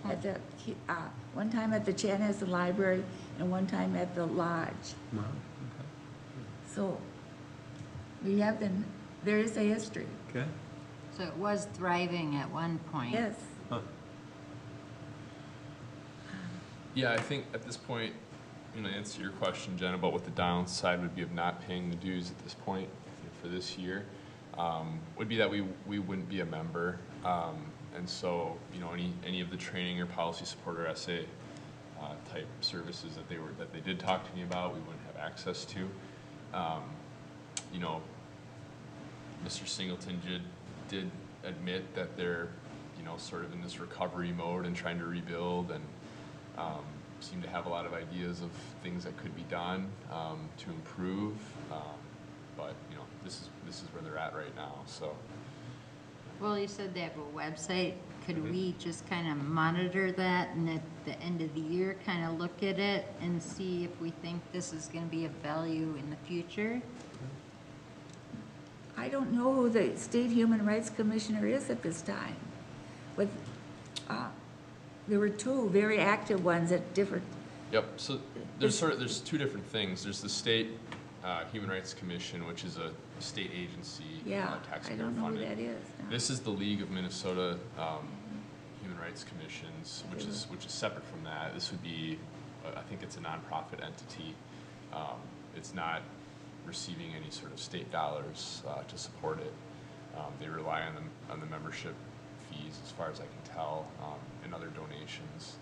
At the, one time at the Chanhassen Library and one time at the lodge. So we have been There is a history, Okay. So it was thriving at one point. yes. Huh. Yeah, I think at this point, to answer your question, Jen, about what the downside would be of not paying the dues at this point for this year, would be that we wouldn't be a member. And so, any of the training or policy support or essay type services that they did talk to me about, we wouldn't have access to. Mr. Singleton did admit that they're, sort of in this recovery mode and trying to rebuild, and seem to have a lot of ideas of things that could be done to improve. But this is where they're at right now. So. Well, you said they have a website. Could we just kind of monitor that and at the end of the year kind of look at it and see if we think this is going to be of value in the future? I don't know who the State Human Rights Commissioner is at this time, but there were two very active ones at different. Yep. So there's two different things. There's the State Human Rights Commission, which is a state agency, Yeah, I taxpayer don't know who funded. that is. No. This is the League of Minnesota Human Rights Commissions, which is separate from that. This would be, I think it's a nonprofit entity. It's not receiving any sort of state dollars to support it. They rely on the membership fees, as far as I can tell, and other donations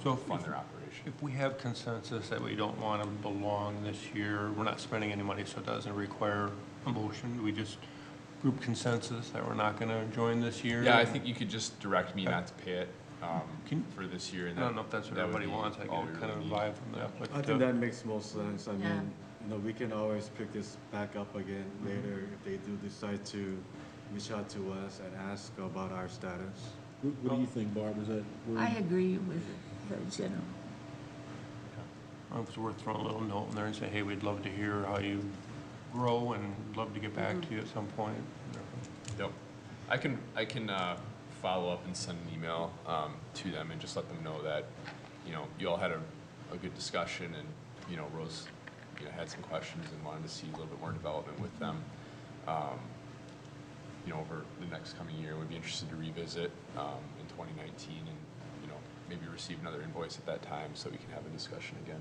So to fund their operation. If we have consensus that we don't want to belong this year, we're not spending any money, so it doesn't require a motion. Do we just group consensus that we're not going to join this year? Yeah, I think you could just direct me not to pay it for this year. And I don't know if that's what that would everybody be wants. I all get we kind of really a need. vibe from that. Yeah. But, I think that makes most sense. I Yeah. mean, we can always pick this back up again later if they do decide to reach out to us and ask about our status. What do you think, Barb? Is that? I agree with the general. I don't know if it's worth throwing a little note in there and say, hey, we'd love to hear how you grow and love to get back to you at some point. Yep. I can follow up and send an email to them and just let them know that, you all had a good discussion, and, Rose, had some questions and wanted to see a little bit more development with them, over the next coming year. We'd be interested to revisit in 2019 and, maybe receive another invoice at that time so we can have a discussion again.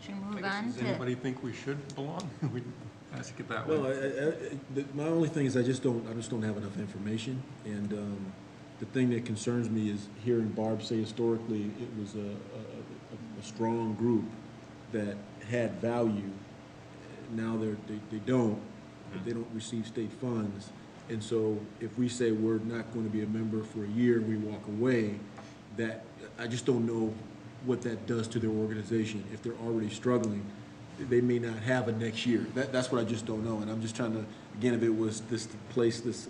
Should we move on Does to, anybody think we should belong? We ask it that Well, way. my only thing is I just don't have enough information, and the thing that concerns me is hearing Barb say historically it was a strong group that had value. Now they don't, but they don't receive state funds, and so if we say we're not going to be a member for a year and we walk away, that I just don't know what that does to their organization. If they're already struggling, they may not have a next year. That's what I just don't know. And I'm just trying to, again, if it was this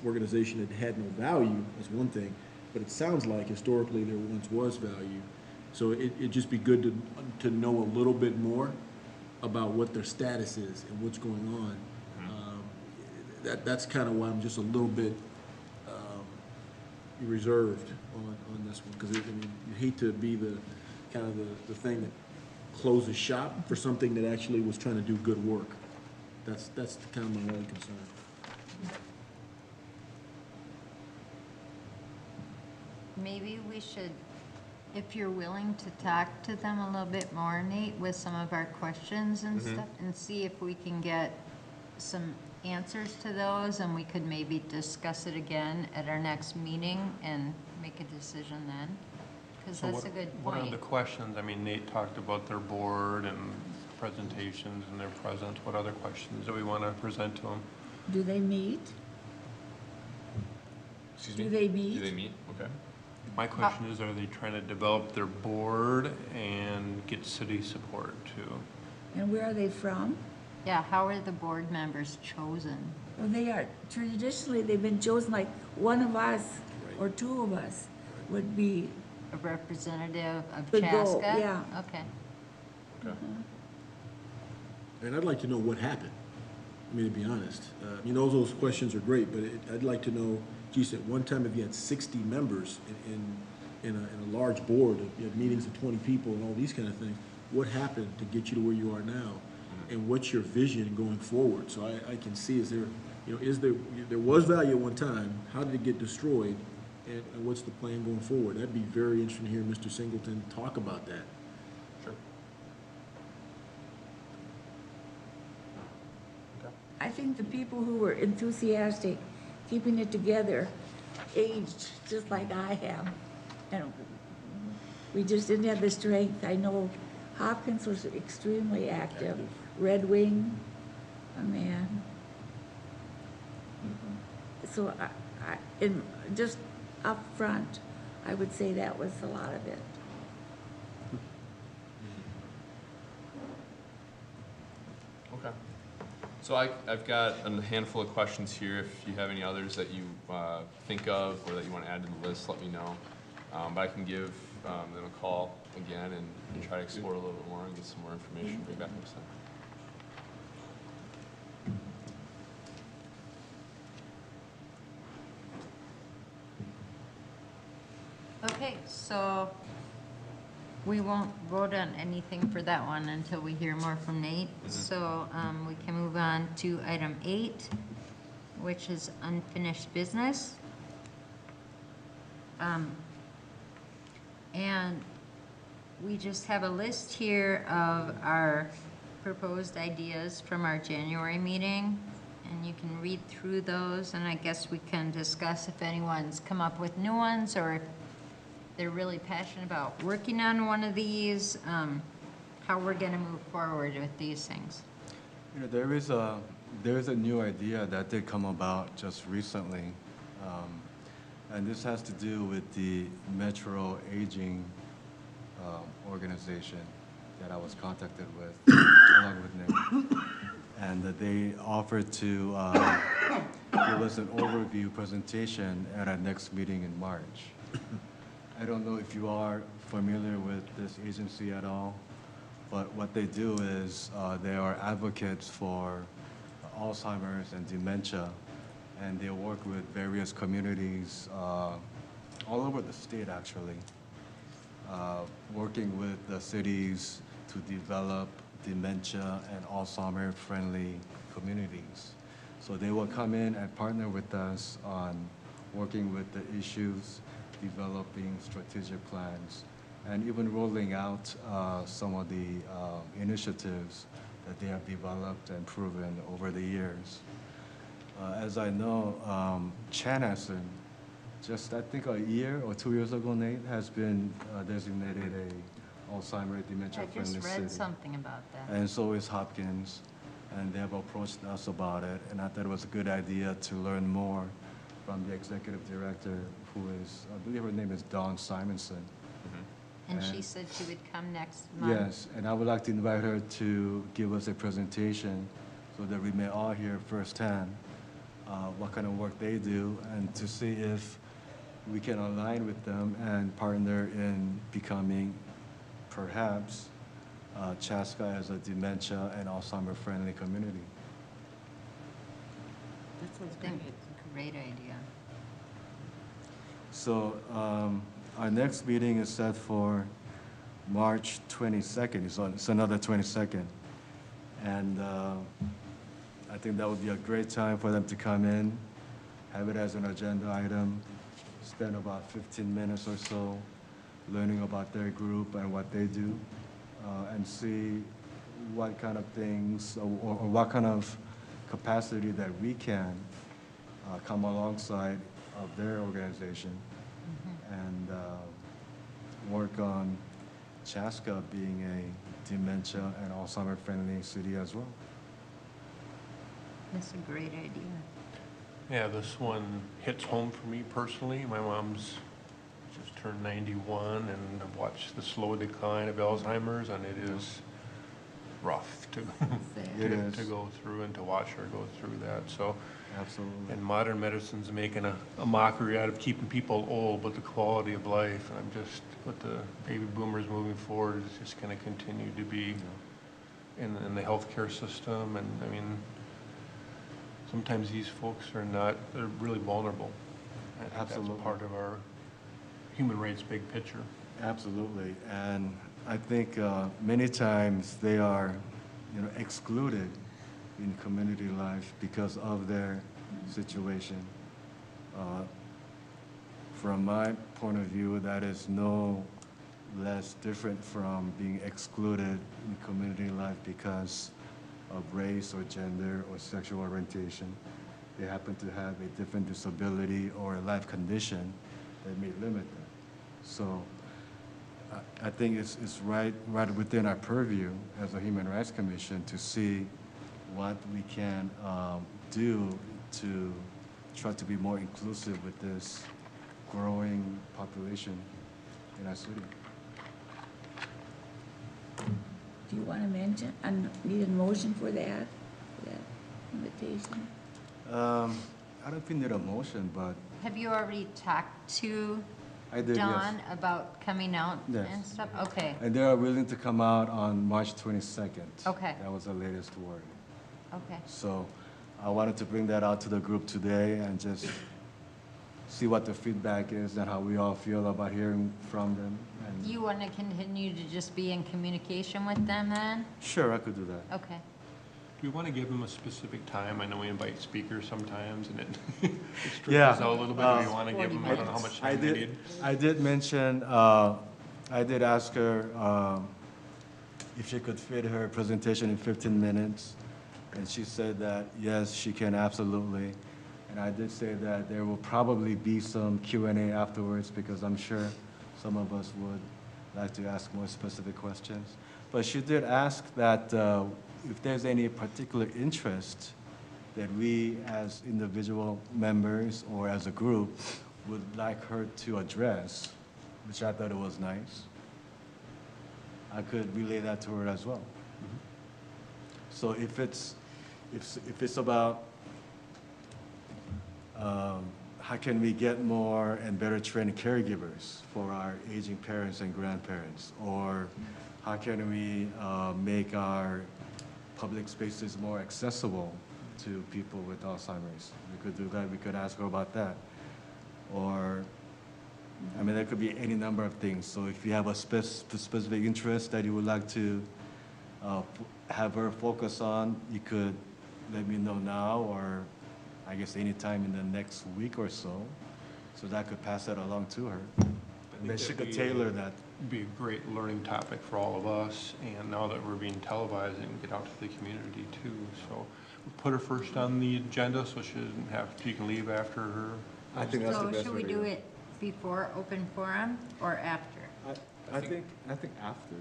organization that had no value, that's one thing. But it sounds like historically there once was value. So it'd just be good to know a little bit more about what their status is and what's going on. That's kind of why I'm just a little bit reserved on this one. Because you hate to be the thing that closes shop for something that actually was trying to do good work. That's kind of my only concern. maybe we should, if you're willing to talk to them a little bit more, Nate, with some of our questions and stuff, and see if we can get some answers to those, and we could maybe discuss it again at our next meeting and make a decision then, because So that's a good What are the point. questions? I mean, Nate talked about their board and presentations and their presence. What other questions do we want to present to them? Do they meet? Excuse me? Do they meet? Do they meet? Okay. My question is, are they trying to develop their board and get city support too? And where are they from? Yeah, how are the board members chosen? Well, they are, traditionally, they've been chosen, like, one of us or two of us would be, A representative of The goal, Chaska? yeah. Okay. Okay. And I'd like to know what happened. I mean, to be honest, those questions are great, but I'd like to know, geez, at one time, if you had 60 members in a large board, you have meetings of 20 people and all these kind of things. What happened to get you to where you are now? And what's your vision going forward? So I can see, is there, there was value at one time, how did it get destroyed? And what's the plan going forward? That'd be very interesting to hear Mr. Singleton talk about that. Sure. Okay. I think the people who were enthusiastic, keeping it together, aged just like I have. And we just didn't have the strength. I know Hopkins was extremely active. Red Wing, oh man. So just up front, I would say that was a lot of it. Okay. So I've got a handful of questions here. If you have any others that you think of or that you want to add to the list, let me know. But I can give them a call again and try to explore a little bit more and get some more information for you back next time. Okay, so we won't vote on anything for that one until we hear more from Nate. So we can move on to item 8, which is unfinished business. And we just have a list here of our proposed ideas from our January meeting, and you can read through those, and I guess we can discuss if anyone's come up with new ones or if they're really passionate about working on one of these, how we're going to move forward with these things. You know, there is a new idea that did come about just recently, and this has to do with the Metro Aging organization that I was contacted with, along with Nick, and that they offered to give us an overview presentation at our next meeting in March. I don't know if you are familiar with this agency at all, but what they do is they are advocates for Alzheimer's and dementia, and they work with various communities all over the state, actually, working with the cities to develop dementia and Alzheimer-friendly communities. So they will come in and partner with us on working with the issues, developing strategic plans, and even rolling out some of the initiatives that they have developed and proven over the years. As I know, Chanhassen, just I think a year or 2 years ago, Nate, has been designated a Alzheimer dementia-friendly city. I just read something about that. And so is Hopkins, and they have approached us about it, and I thought it was a good idea to learn more from the executive director, who is, I believe her name is Dawn Simonson. And she said she would come next month. Yes, and I would like to invite her to give us a presentation so that we may all hear firsthand what kind of work they do, and to see if we can align with them and partner in becoming, perhaps, Chaska as a dementia and Alzheimer-friendly community. That sounds great. It's a great idea. So our next meeting is set for March 22nd. It's another 22nd. And I think that would be a great time for them to come in, have it as an agenda item, spend about 15 minutes or so learning about their group and what they do, and see what kind of things or what kind of capacity that we can come alongside of their organization and work on Chaska being a dementia and Alzheimer-friendly city as well. That's a great idea. Yeah, this one hits home for me personally. My mom's just turned 91, and I've watched the slow decline of Alzheimer's, and it is rough to It is. to go through and to watch her go through that. So, Absolutely. and modern medicine's making a mockery out of keeping people old, but the quality of life, and I'm just, with the baby boomers moving forward, is just going to continue to be in the healthcare system. And I mean, sometimes these folks are not, they're really vulnerable. I think Absolutely. that's part of our human rights big picture. Absolutely, and I think many times they are, excluded in community life because of their situation. From my point of view, that is no less different from being excluded in community life because of race or gender or sexual orientation. They happen to have a different disability or a life condition that may limit them. So I think it's right within our purview as a Human Rights Commission to see what we can do to try to be more inclusive with this growing population in our city. Do you want to mention, need a motion for that invitation? I don't think need a motion, but Have you already talked to I did, Dawn yes. about coming out Yes. and stuff? Okay, And they are willing to come out on March 22nd. Okay. That was the latest word. okay. So I wanted to bring that out to the group today and just see what the feedback is and how we all feel about hearing from them. And You want to continue to just be in communication with them then? sure, I could do that. Okay. Do we want to give them a specific time? I know we invite speakers sometimes, and it stretches Yeah. out a little bit. Do we want to give 40 them, I don't know how much time they need? I did mention, I did ask her if she could fit her presentation in 15 minutes. And she said that, yes, she can absolutely. And I did say that there will probably be some Q&A afterwards because I'm sure some of us would like to ask more specific questions. But she did ask that if there's any particular interest that we as individual members or as a group would like her to address, which I thought it was nice. I could relay that to her as well. So if it's about how can we get more and better trained caregivers for our aging parents and grandparents, or how can we make our public spaces more accessible to people with Alzheimer's? We could do that. We could ask her about that. Or, I mean, there could be any number of things. So if you have a specific interest that you would like to have her focus on, you could let me know now, or I guess anytime in the next week or so that I could pass that along to her. And then she could tailor that. Be a great learning topic for all of us, and now that we're being televised, and get out to the community too. So we'll put her first on the agenda so she doesn't have, she can leave after her. I think that's the So best should way we to do go. it before open forum or after? I think after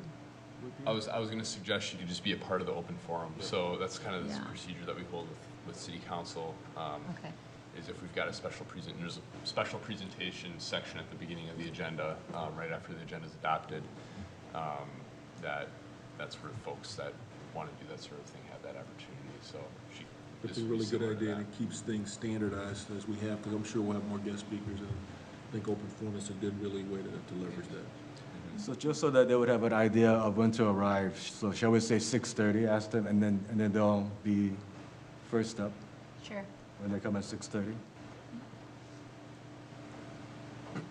would be. I was going to suggest you could just be a part of the open forum. So that's kind of this Yeah. procedure that we hold with city council. Okay. Is if we've got a there's a special presentation section at the beginning of the agenda, right after the agenda is adopted, that's where folks that want to do that sort of thing have that opportunity. So It's a really good idea, and it keeps things standardized as we have, because I'm sure we'll have more guest speakers, and I think open forum is a good, really way to leverage that. So just so that they would have an idea of when to arrive, so shall we say 6:30, ask them, and then they'll be first up Sure. when they come at 6:30?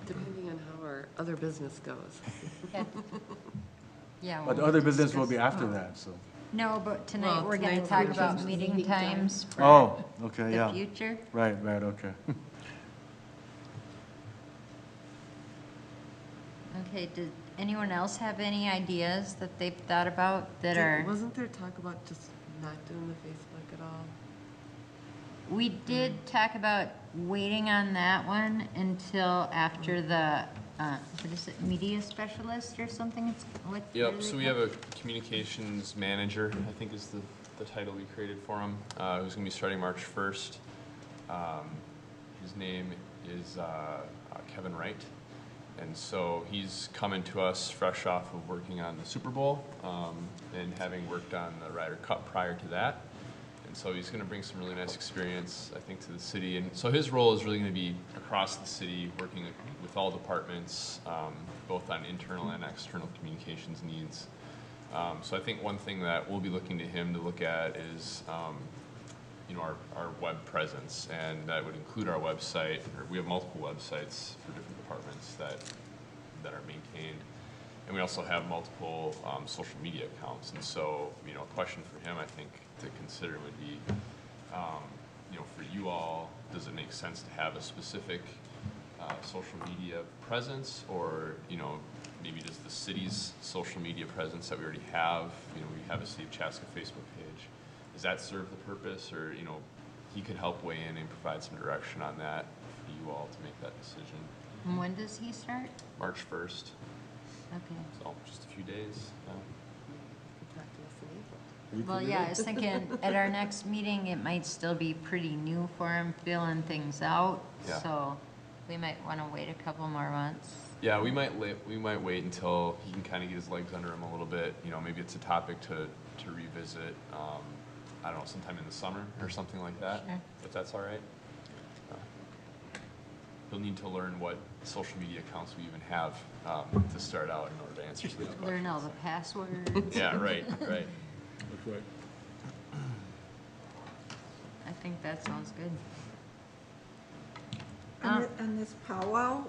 Depending on how our other business goes. Okay. Yeah. But the we'll other business will discuss- be after that, so. No, but tonight Well, we're going to tonight's talk the about business meeting times for Oh, okay, the yeah. future. Right, okay. Okay, did anyone else have any ideas that they've thought about that are? Wasn't there talk about just not doing the Facebook at all? We did talk about waiting on that one until after the, what is it, media specialist or something? It's what? Yep, what is so it we called? have a communications manager, I think is the title we created for him, who's gonna be starting March 1st. His name is Kevin Wright. And so he's coming to us fresh off of working on the Super Bowl, and having worked on the Ryder Cup prior to that. And so he's gonna bring some really nice experience, I think, to the city. And so his role is really gonna be across the city, working with all departments, both on internal and external communications needs. So I think one thing that we'll be looking to him to look at is, our web presence, and that would include our website. Or we have multiple websites for different departments that that are maintained. And we also have multiple social media accounts. And so, you know, a question for him, I think, to consider would be, you know, for you all, does it make sense to have a specific social media presence, or, you know, maybe does the city's social media presence that we already have, you know, we have a City of Chaska Facebook page, does that serve the purpose, or, you know, he could help weigh in and provide some direction on that for you all to make that decision. And when does he start? March 1st, Okay. so just a few days. Well, yeah, I was thinking at our next meeting, it might still be pretty new for him, filling things out. Yeah. So we might want to wait a couple more months. Yeah, we might wait until he can kind of get his legs under him a little bit. You know, maybe it's a topic to revisit. I don't know, sometime in the summer or something like that. Sure. If that's all right. He'll need to learn what social media accounts we even have to start out in order to answer these questions. Learn all the passwords. Yeah, right. That's right. I think that sounds good. On this powwow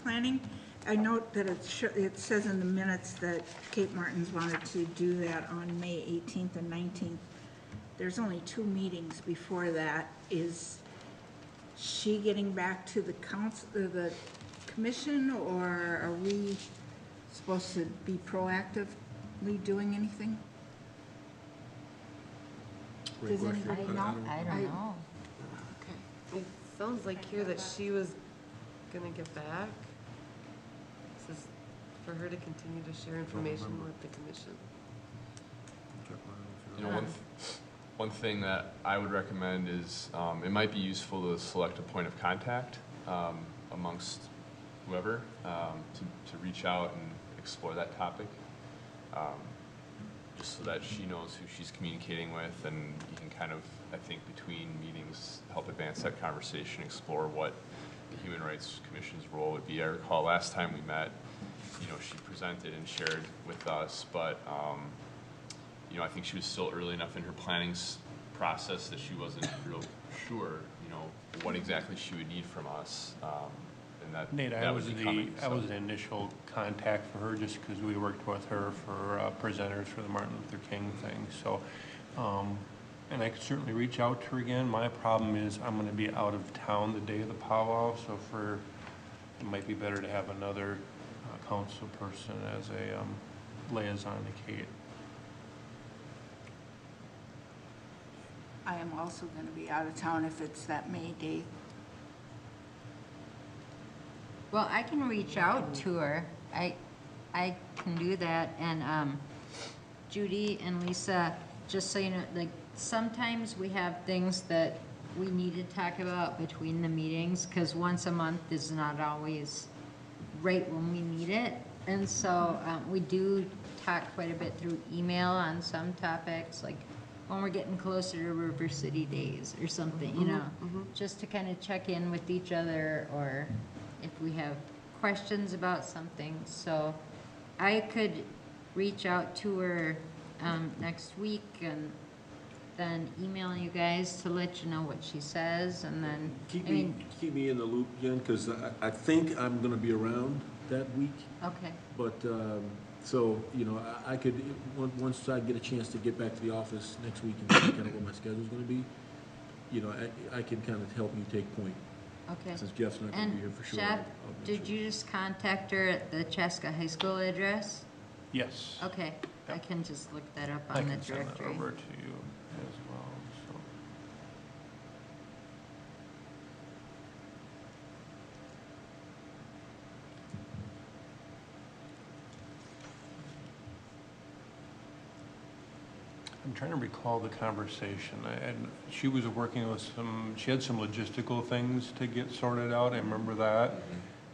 planning, I note that it says in the minutes that Kate Martins wanted to do that on May 18th and 19th. There's only 2 meetings before that. Is she getting back to the council, the commission, or are we supposed to be proactively doing anything? Great Does question. anybody know? I don't know. Okay. It sounds like here that she was gonna get back. This is for her to continue to share information with the commission. You know, one thing that I would recommend is it might be useful to select a point of contact amongst whoever to reach out and explore that topic, just so that she knows who she's communicating with, and you can kind of, I think, between meetings, help advance that conversation, explore what the Human Rights Commission's role would be. I recall last time we met, you know, she presented and shared with us, but you know, I think she was still early enough in her planning process that she wasn't real sure, you know, what exactly she would need from us. And that, Nate, that I would was be coming, I was the initial contact for her just because we worked with her for presenters for the Martin Luther King thing. So, and I could certainly reach out to her again. My problem is I'm going to be out of town the day of the powwow, so it might be better to have another council person as a liaison to Kate. I am also going to be out of town if it's that May date. Well, I can reach out to her. I can do that. And Judy and Lisa, just so you know, like sometimes we have things that we need to talk about between the meetings, because once a month is not always right when we need it. And so we do talk quite a bit through email on some topics, like when we're getting closer to River City Days or something, you know, just to kind of check in with each other, or if we have questions about something. So I could reach out to her next week and then email you guys to let you know what she says, and then, Keep me in the loop, Jen, because I think I'm going to be around that week. Okay, But, so, you know, I could, once I get a chance to get back to the office next week and see kind of what my schedule's gonna be, you know, I can kind of help you take point, okay. since Jeff's not gonna be here And for sure. Jeff, I'll make did sure. you just contact her at the Cheska High School address? Yes. Okay, I Yep. can just look that up I on the can send that directory. over to you as well, so. I'm trying to recall the conversation. She was working with she had some logistical things to get sorted out. I remember that.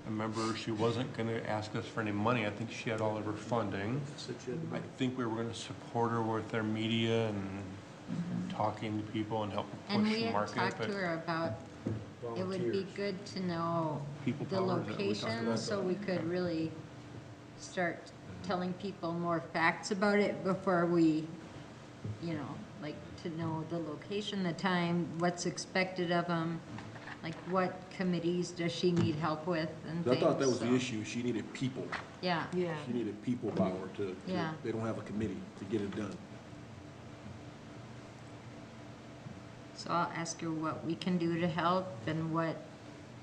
I remember she wasn't going to ask us for any money. I think she had all of her funding. I think we were going to support her with their media and talking to people and help And push we the had market. talked but to her about, it would be Volunteers. good to know People the power, is that what we talked location, about? so we could really start telling people more facts about it before we, you know, like to know the location, the time, what's expected of them. Like Like, what committees does she need help with and I things? thought that was the so- issue. She needed people. Yeah, Yeah. She needed people power to, Yeah. they don't have a committee to get it done. so I'll ask her what we can do to help and what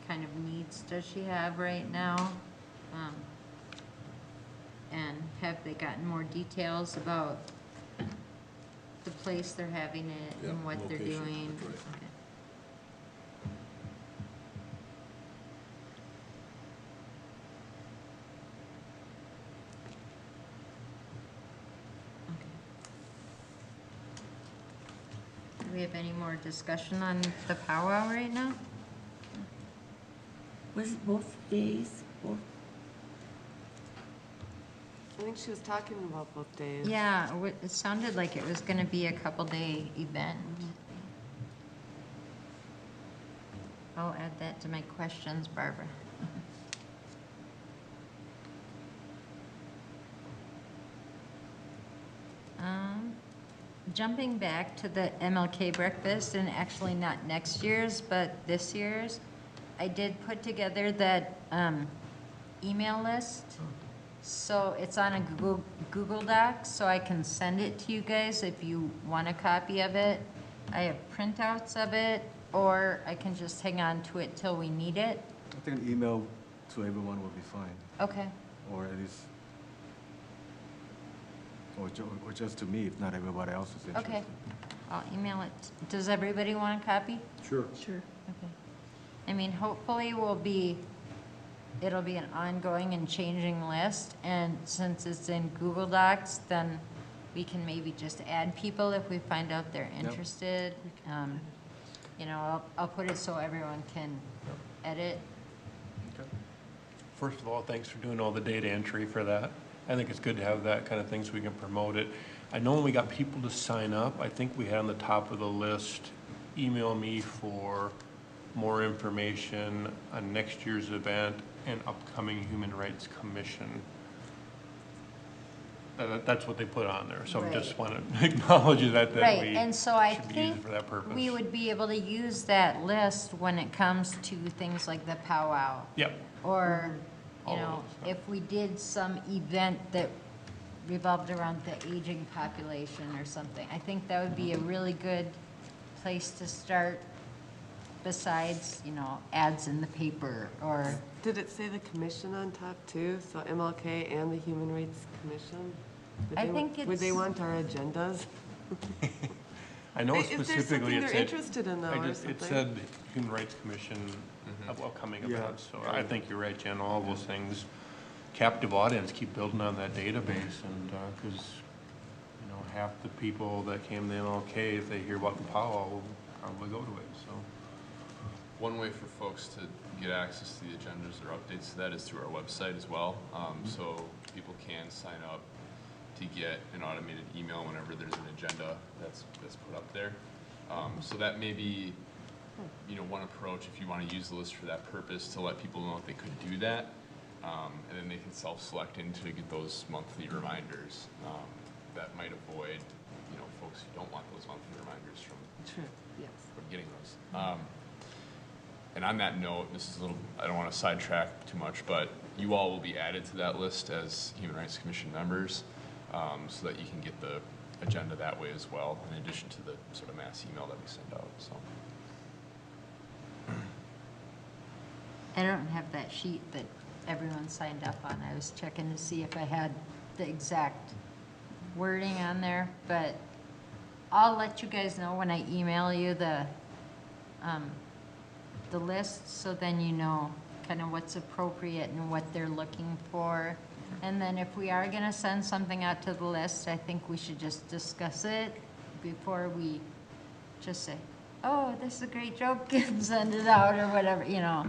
kind of needs does she have right now? And have they gotten more details about the place they're having it Yeah, and what they're location, doing? that's right. Okay. Do we have any more discussion on the powwow right now? Was it both days, both? I think she was talking about both days. Yeah, it sounded like it was gonna be a couple-day event. I'll add that to my questions, Barbara. Jumping back to the MLK breakfast, and actually not next year's, but this year's, I did put together that email list. So it's on a Google Doc, so I can send it to you guys if you want a copy of it. I have printouts of it, or I can just hang on to it till we need it. I think an email to everyone will be fine, Okay. or at least, or just to me if not everybody else is interested. Okay, I'll email it. Does everybody want a copy? Sure. Sure. Okay. I mean, hopefully it'll be an ongoing and changing list, and since it's in Google Docs, then we can maybe just add people if we find out they're interested. You know, I'll put it so everyone can edit. First of all, thanks for doing all the data entry for that. I think it's good to have that kind of thing so we can promote it. I know when we got people to sign up, I think we had on the top of the list, email me for more information on next year's event and upcoming Human Rights Commission. That's what they put on there, so I just want to acknowledge that Right, we and so I should be using it think for that purpose. we would be able to use that list when it comes to things like the powwow. Yep. Or, you All know, those, if we did some event that revolved around the aging population or something. I think that would be a really good place to start besides, you know, ads in the paper or, Did it say the commission on top too? So MLK and the Human Rights Commission? I think Would they it's- want our agendas? I know Is there specifically something it they're said. interested in though or It something? said Human Rights Commission of upcoming Yeah. events, so I think you're right, Jen, all those things. Captive audience, keep building on that database, and, because, you know, half the people that came to MLK, if they hear about the powwow, will probably go to it, so. One way for folks to get access to the agendas or updates to that is through our website as well. So people can sign up to get an automated email whenever there's an agenda that's put up there. So that may be, you know, one approach if you want to use the list for that purpose, to let people know that they could do that. And then they can self-select in to get those monthly reminders. That might avoid, you know, folks who don't want those monthly reminders from True, yes. getting those. And on that note, this is a little, I don't want to sidetrack too much, but you all will be added to that list as Human Rights Commission members, so that you can get the agenda that way as well, in addition to the sort of mass email that we send out, so. I don't have that sheet that everyone signed up on. I was checking to see if I had the exact wording on there, but I'll let you guys know when I email you the list, so then you know kind of what's appropriate and what they're looking for. And then if we are gonna send something out to the list, I think we should just discuss it before we just say, oh, this is a great joke, and send it out or whatever, you know.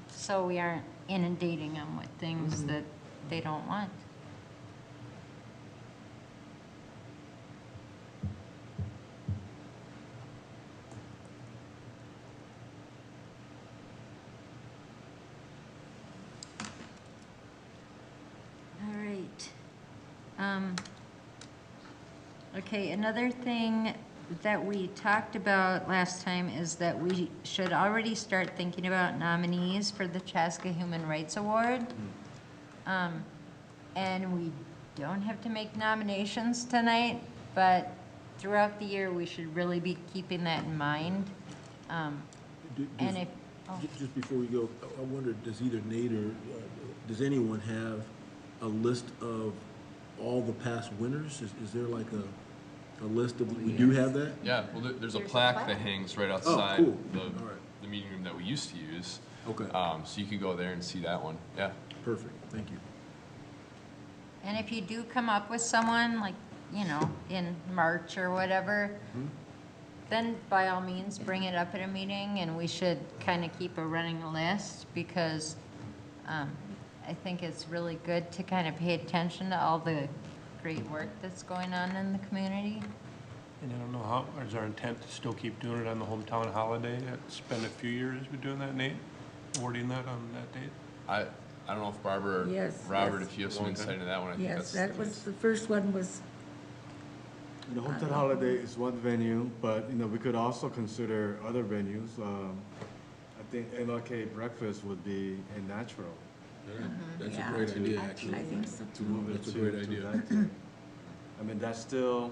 So we aren't inundating them with things that they don't want. All right. Okay, another thing that we talked about last time is that we should already start thinking about nominees for the Chaska Human Rights Award. And we don't have to make nominations tonight, but throughout the year, we should really be keeping that in mind. And if, oh, Just before we go, I wonder, does either Nate or, does anyone have a list of all the past winners? Is there like a list of, we do have that? Yeah, well, there's a There's a plaque plaque. that hangs right outside cool. the, All right. the meeting room that we used to use. Okay, So you can go there and see that one, yeah. perfect, thank you. and if you do come up with someone, like, you know, in March or whatever, then by all means, bring it up at a meeting, and we should kind of keep a running list, because I think it's really good to kind of pay attention to all the great work that's going on in the community. And I don't know how, is our intent to still keep doing it on the hometown holiday? It's been a few years we've been doing that, Nate, awarding that on that date? I don't know if Barbara or Yes, Robert, yes. if you have some insight into that one, I think Yes, that's. that was, the first one was, The Hometown Holiday is one venue, but, we could also consider other venues. I think Mlk Breakfast would be a natural That's a yeah, great idea, I actually. think so to too. move it That's a to great idea. that day. I mean, that's still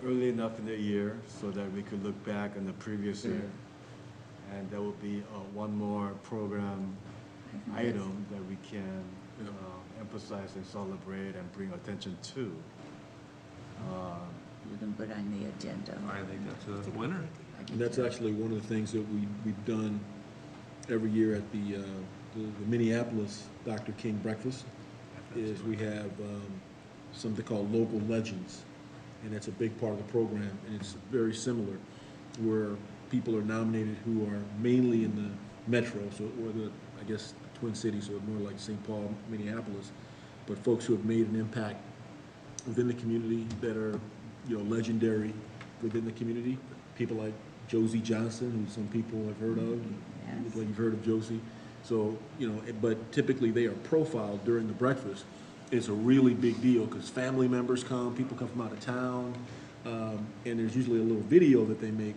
early enough in the year so that we could look back on the previous year. And there will be one more program item that we can emphasize and celebrate and bring attention to. You can put on the agenda. I think that's a winner. And that's actually one of the things that we've done every year at the Minneapolis Dr. King Breakfast, is we have something called Local Legends, and it's a big part of the program, and it's very similar, where people are nominated who are mainly in the metro, so, or the, I guess, Twin Cities, so more like St. Paul, Minneapolis, but folks who have made an impact within the community that are, legendary within the community. People like Josie Johnson, who some people have heard of. Yes. Like you've heard of Josie. So, but typically they are profiled during the breakfast. It's a really big deal because family members come, people come from out of town, and there's usually a little video that they make,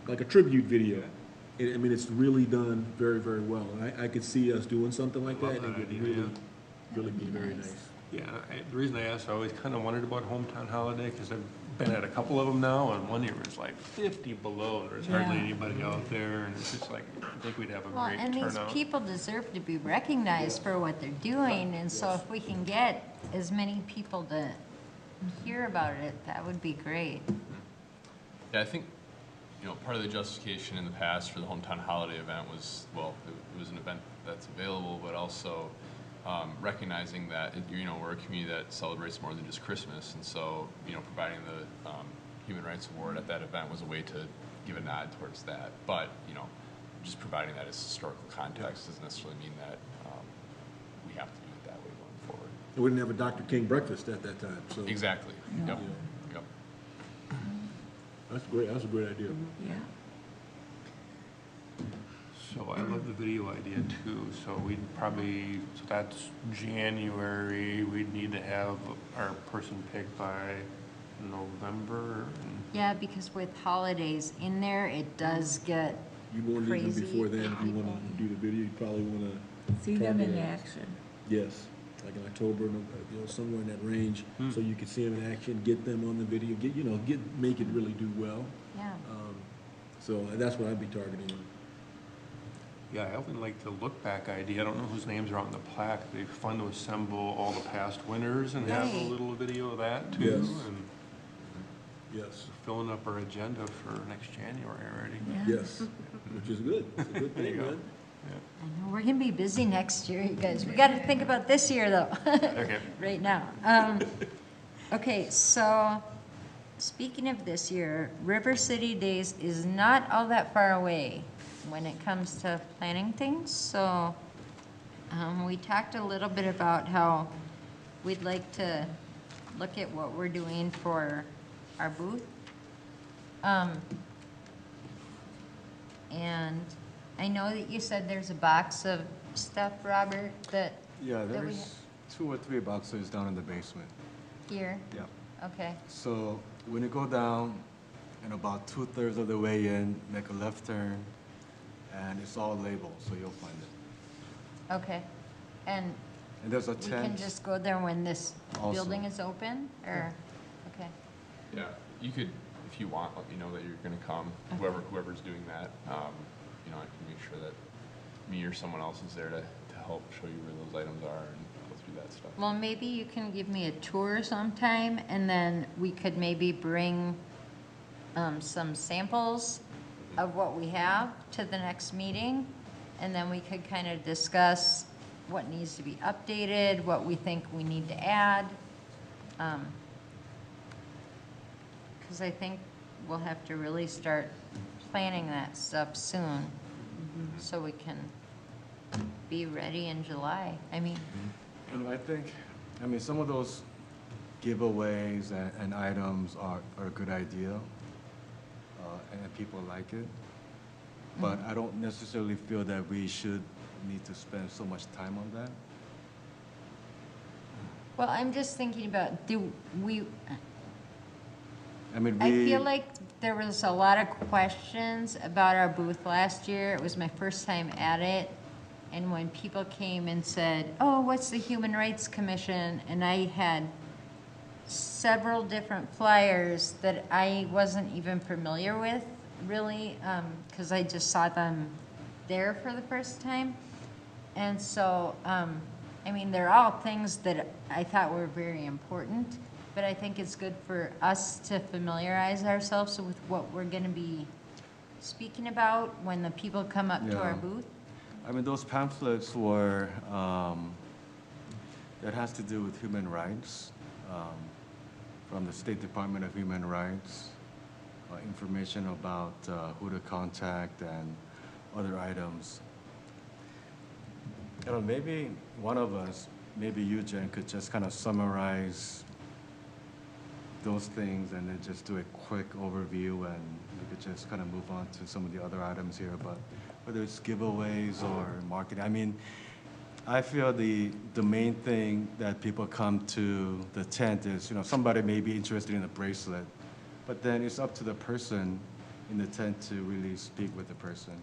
like a tribute video. I mean, it's really done very, very well. And I could see us doing something like Love that. that It would idea, really, yeah. really be very nice. Yeah, the reason I asked, I always kind of wondered about hometown holiday, because I've been at a couple of them now, and one year was like 50 below, there's hardly Yeah. anybody out there, and it's just like, I think we'd have a Well, great and these turnout. people deserve to be recognized for what they're doing, and so if we can get as many people to hear about it, that would be great. Yeah, I think, part of the justification in the past for the hometown holiday event was, well, it was an event that's available, but also recognizing that, we're a community that celebrates more than just Christmas, and so, providing the Human Rights Award at that event was a way to give a nod towards that. But, just providing that as historical context doesn't necessarily mean that we have to do it that way going forward. We didn't have a Dr. King breakfast at that time, so. Exactly. No. Yep. Yep. That's great, that's a great idea. Yeah. So I love the video idea too, so we'd probably, so that's January, we'd need to have our person picked by November, and Yeah, because with holidays in there, it does get You want to even crazy. before then, if you want to do the video, you probably want to, See them in Target. action. yes, like in October, somewhere in that range, so you can see them in action, get them on the video, make it really do well. Yeah. So that's what I'd be targeting. yeah, I often like the look back idea, I don't know whose names are on the plaque, it'd be fun to assemble all the past winners and have a Right. little video of that too, Yes. and Yes, filling up our agenda for next January already. Yeah. yes, which is good, it's a good There you thing, go. man. I know, we're gonna be busy next year, you guys. We gotta think about this year, though, Okay. right now. Okay, so, speaking of this year, River City Days is not all that far away when it comes to planning things, so, we talked a little bit about how we'd like to look at what we're doing for our booth. And I know that you said there's a box of stuff, Robert, that Yeah, That we there's 2 or 3 boxes down in the basement. here, Yeah. okay, So when you go down and about 2/3 of the way in, make a left turn, and it's all labeled, so you'll find it. Okay. And And there's a we can tent. just go there when this Also. building is open, or, okay. Yeah, you could, if you want, let me know that you're gonna come, whoever's doing that. You know, I can make sure that me or someone else is there to help show you where those items are and go through that stuff. Well, maybe you can give me a tour sometime, and then we could maybe bring some samples of what we have to the next meeting, and then we could kind of discuss what needs to be updated, what we think we need to add. Because I think we'll have to really start planning that stuff soon, so we can be ready in July. I mean, And I think, some of those giveaways and items are a good idea, and people like it. But I don't necessarily feel that we should need to spend so much time on that. well, I'm just thinking about, I We. feel like there was a lot of questions about our booth last year. It was my first time at it. And when people came and said, oh, what's the Human Rights Commission? And I had several different flyers that I wasn't even familiar with, really, because I just saw them there for the first time. And so, they're all things that I thought were very important, but I think it's good for us to familiarize ourselves with what we're gonna be speaking about when the people come up to our Yeah. booth. Those pamphlets were, that has to do with human rights, from the State Department of Human Rights, information about who to contact and other items. Maybe one of us, maybe you, Jen, could just kind of summarize those things and then just do a quick overview, and we could just kind of move on to some of the other items here. But whether it's giveaways or marketing, I feel the main thing that people come to the tent is, somebody may be interested in a bracelet, but then it's up to the person in the tent to really speak with the person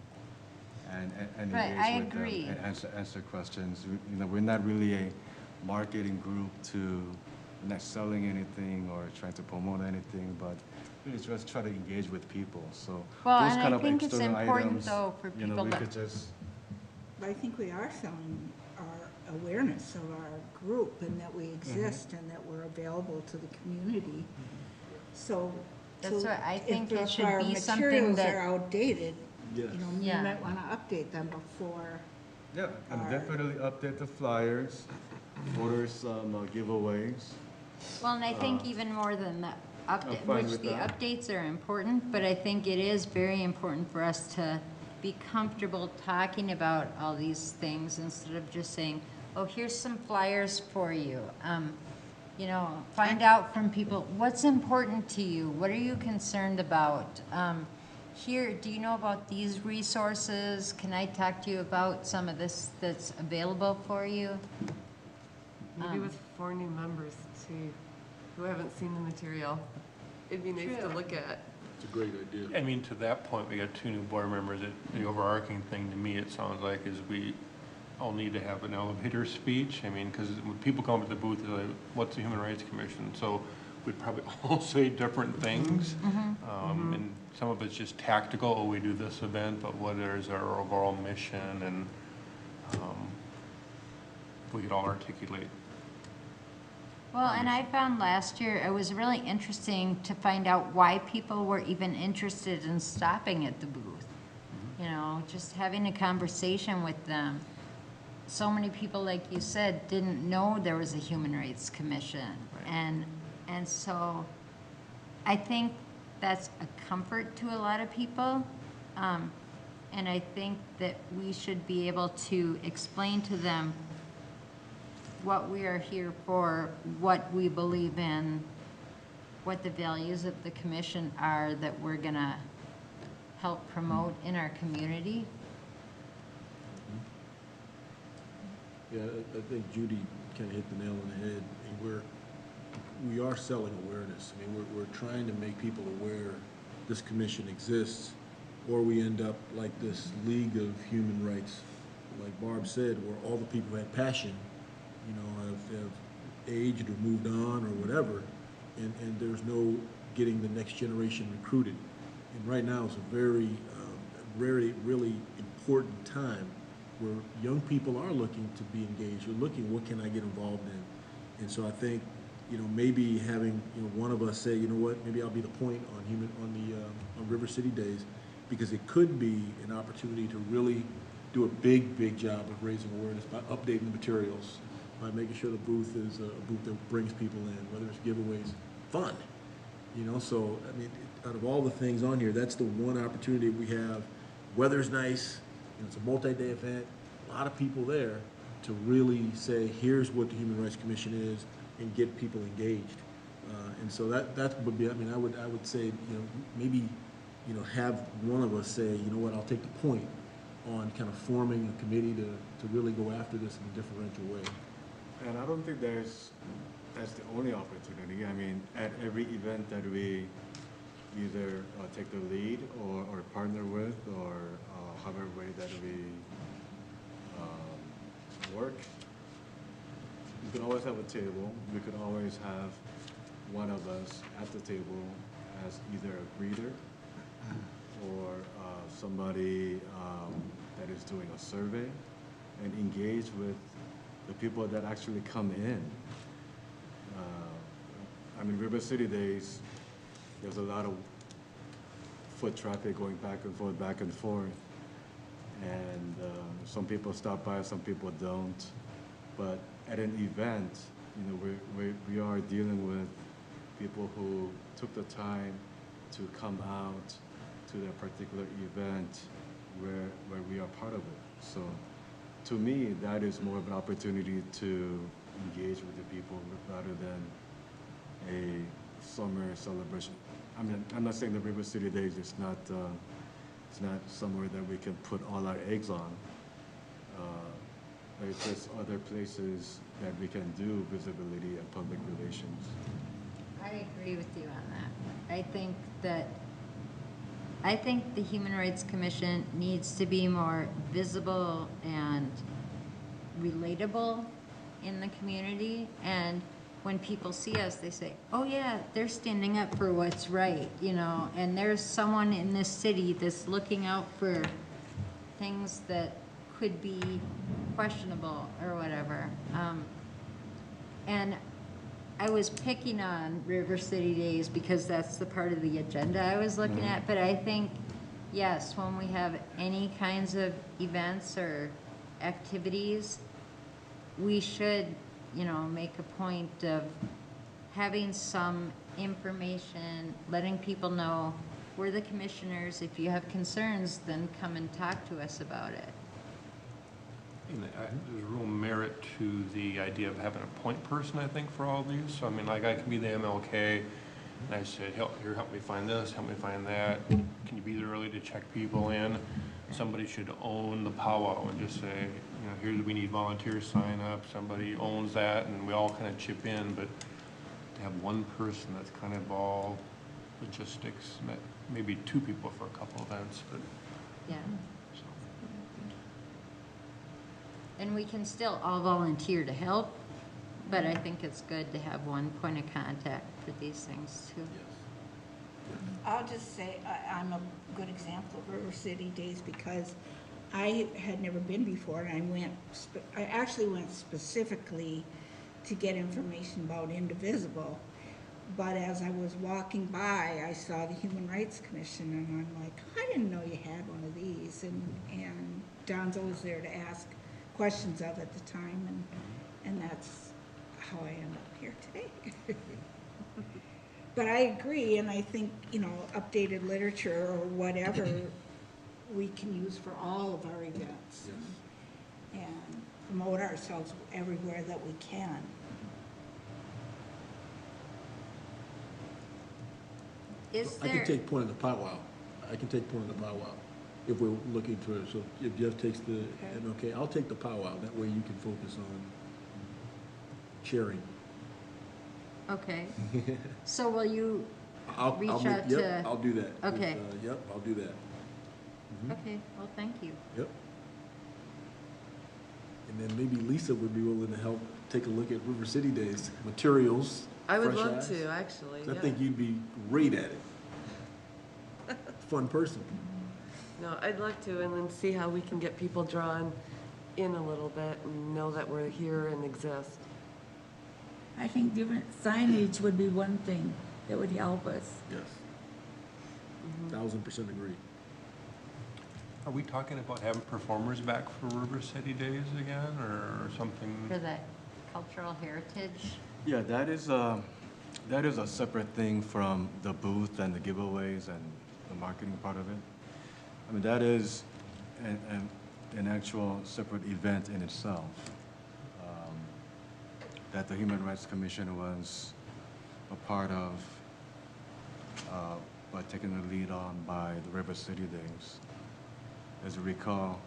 and Right, engage I with agree. them and answer questions. We're not really a marketing group we're not selling anything or trying to promote anything, but really just try to engage with people. So Well, those and kind I of think it's external important, items, though, for people we to- could just. But I think we are selling our awareness of our group and that we exist and that we're available to the community. So. That's so what I think if it should our be something materials that- are outdated, Yes. you Yeah. might want to update them before. Yeah, and Are- definitely update the flyers, order some giveaways. Well, and I think even more than the update, fine which with the that. updates are important, but I think it is very important for us to be comfortable talking about all these things instead of just saying, oh, here's some flyers for you. Find out from people, what's important to you? What are you concerned about? Here, do you know about these resources? Can I talk to you about some of this that's available for you? Maybe with 4 new members too, who haven't seen the material. It'd be nice to True. look at. It's a great idea. To that point, we got 2 new board members. The overarching thing to me, it sounds like, is we all need to have an elevator speech. Because when people come to the booth, they're like, what's the Human Rights Commission? So we'd probably all say different things. And some of it's just tactical, oh, we do this event, but what is our overall mission? And we could all articulate. Well, and I found last year, it was really interesting to find out why people were even interested in stopping at the booth. Just having a conversation with them. So many people, like you said, didn't know there was a Human Rights Commission. And so I think that's a comfort to a lot of people. And I think that we should be able to explain to them what we are here for, what we believe in, what the values of the commission are that we're gonna help promote in our community. Yeah, I think Judy kind of hit the nail on the head. We are selling awareness. We're trying to make people aware this commission exists, or we end up like this League of Human Rights, like Barb said, where all the people who had passion, you know, have aged or moved on or whatever, and there's no getting the next generation recruited. And right now is a very, really important time where young people are looking to be engaged, or looking, what can I get involved in? And so I think, you know, maybe having, you know, one of us say, you know what, maybe I'll be the point on River City Days, because it could be an opportunity to really do a big job of raising awareness by updating the materials, by making sure the booth is a booth that brings people in, whether it's giveaways, fun, you know. So I mean, out of all the things on here, that's the one opportunity we have. Weather's nice, you know, it's a multi-day event, a lot of people there to really say, here's what the Human Rights Commission is, and get people engaged. And so that would be, I mean, I would say, you know, maybe, you know, have one of us say, you know what, I'll take the point on kind of forming a committee to really go after this in a differential way. And I don't think that's the only opportunity. I mean, at every event that we either take the lead or partner with, or however way that we work, we could always have a table. We could always have one of us at the table as either a greeter or somebody that is doing a survey, and engage with the people that actually come in. I mean, River City Days, there's a lot of foot traffic going back and forth. And some people stop by, some people don't. But at an event, you know, we are dealing with people who took the time to come out to their particular event where we are part of it. So to me, that is more of an opportunity to engage with the people rather than a summer celebration. I mean, I'm not saying the River City Days is not somewhere that we can put all our eggs on. There's just other places that we can do visibility and public relations. I agree with you on that. I think the Human Rights Commission needs to be more visible and relatable in the community. And when people see us, they say, oh yeah, they're standing up for what's right, you know, and there's someone in this city that's looking out for things that could be questionable or whatever. And I was picking on River City Days because that's the part of the agenda I was looking at, but I think, yes, when we have any kinds of events or activities, we should, you know, make a point of having some information, letting people know we're the commissioners. If you have concerns, then come and talk to us about it. And there's real merit to the idea of having a point person, I think, for all of these. So, I mean, like, I can be the MLK, and I said, help me find this, help me find that. Can you be there early to check people in? Somebody should own the powwow and just say, you know, here we need volunteers, sign up. Somebody owns that, and we all kind of chip in. But to have one person that's kind of all logistics, maybe two people for a couple events, but Yeah. And we can still all volunteer to help, but I think it's good to have one point of contact for these things too. I'll just say I'm a good example of River City Days because I had never been before, and I actually went specifically to get information about Indivisible. But as I was walking by, I saw the Human Rights Commission, and I'm like, I didn't know you had one of these. And Don's always there to ask questions of at the time, and that's how I end up here today. But I agree, and I think, you know, updated literature or whatever we can use for all of our events, and promote ourselves everywhere that we can. I can take point of the powwow. If we're looking to it. So if Jeff takes the MLK, I'll take the powwow. That way you can focus on sharing. Okay. So will you reach I'll out yep, to? I'll do that. Okay. Yep, I'll do that. Okay, well, thank you. Yep. And then maybe Lisa would be willing to help take a look at River City Days, materials. I would fresh love eyes. to, actually, 'Cause I yeah. think you'd be great at it. Fun person. No, I'd love to, and then see how we can get people drawn in a little bit and know that we're here and exist. I think different signage would be one thing that would help us. Yes. 1000% agree. Are we talking about having performers back for River City Days again, or something? For the cultural heritage, Yeah, that is a separate thing from the booth and the giveaways and the marketing part of it. I mean, that is an actual separate event in itself, that the Human Rights Commission was a part of, by taking the lead on by the River City Days. As you recall,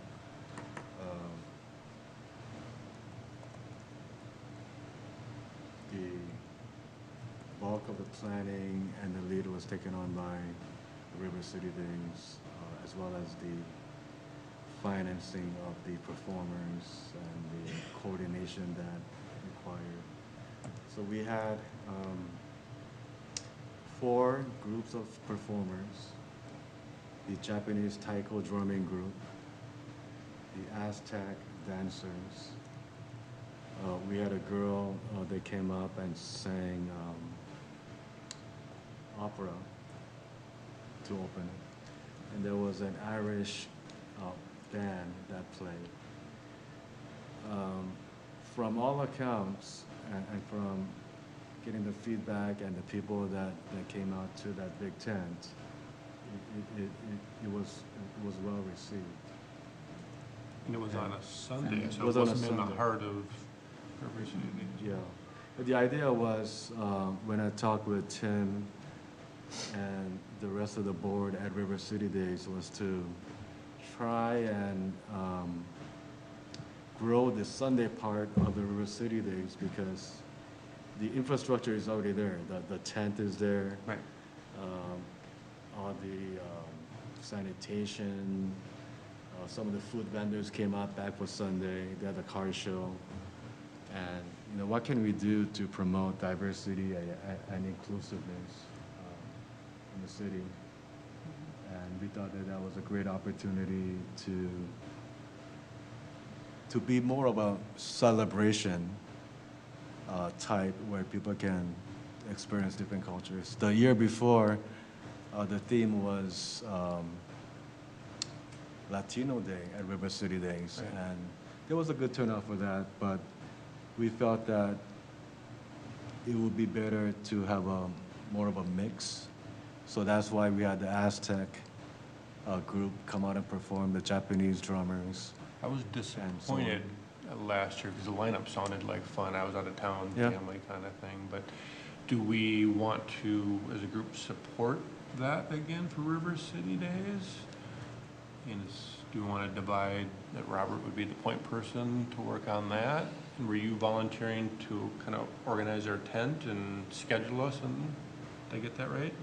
the bulk of the planning and the lead was taken on by the River City Days, as well as the financing of the performers and the coordination that required. So we had 4 groups of performers: the Japanese taiko drumming group, the Aztec dancers. We had a girl that came up and sang opera to open it. And there was an Irish band that played. From all accounts, and from getting the feedback and the people that came out to that big tent, it was well received. And it was on a Sunday, It so was it on a wasn't in the Sunday. heart of River City Days. Yeah, but the idea was, when I talked with Tim and the rest of the board at River City Days, was to try and grow the Sunday part of the River City Days, because the infrastructure is already there. The tent is there. Right. All the sanitation, some of the food vendors came out back for Sunday. They had a car show. And, you know, what can we do to promote diversity and inclusiveness in the city? And we thought that that was a great opportunity to be more of a celebration type, where people can experience different cultures. The year before, the theme was Latino Day at River City Days. Right. And there was a good turnout for that, but we felt that it would be better to have more of a mix. So that's why we had the Aztec group come out and perform, the Japanese drummers. I was disappointed last year because the lineup sounded like fun. I was out of town, Yeah. family kind of thing. But do we want to, as a group, support that again for River City Days? And do we want to divide that Robert would be the point person to work on that? And were you volunteering to kind of organize our tent and schedule us? And did I get that right?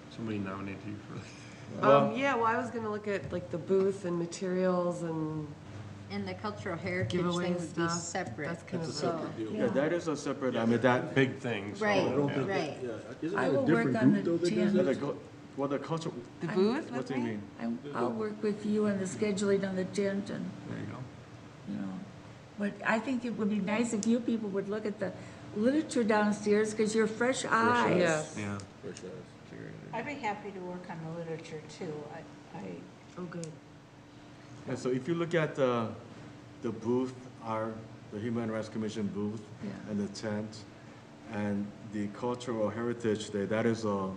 Somebody nominated you for Yeah, well, I was gonna look at like the booth and materials and and the cultural heritage giveaway thing would be stuff. separate. That's kind That's of a separate deal. Yeah, that is a separate, I mean, that, big things. Right. I don't think Right. that, yeah. Isn't I that a will work different on group the though that does tent. that? well, the culture, the booth. what do you mean? I'll work with you on the scheduling on the tent and, There you go. you know. But I think it would be nice if you people would look at the literature downstairs, because you're fresh eyes. Yes. Yeah. Fresh eyes. I'd be happy to work on the literature too. Oh, good. And so if you look at the booth, the Human Rights Commission booth, Yeah. and the tent, and the Cultural Heritage Day, that is a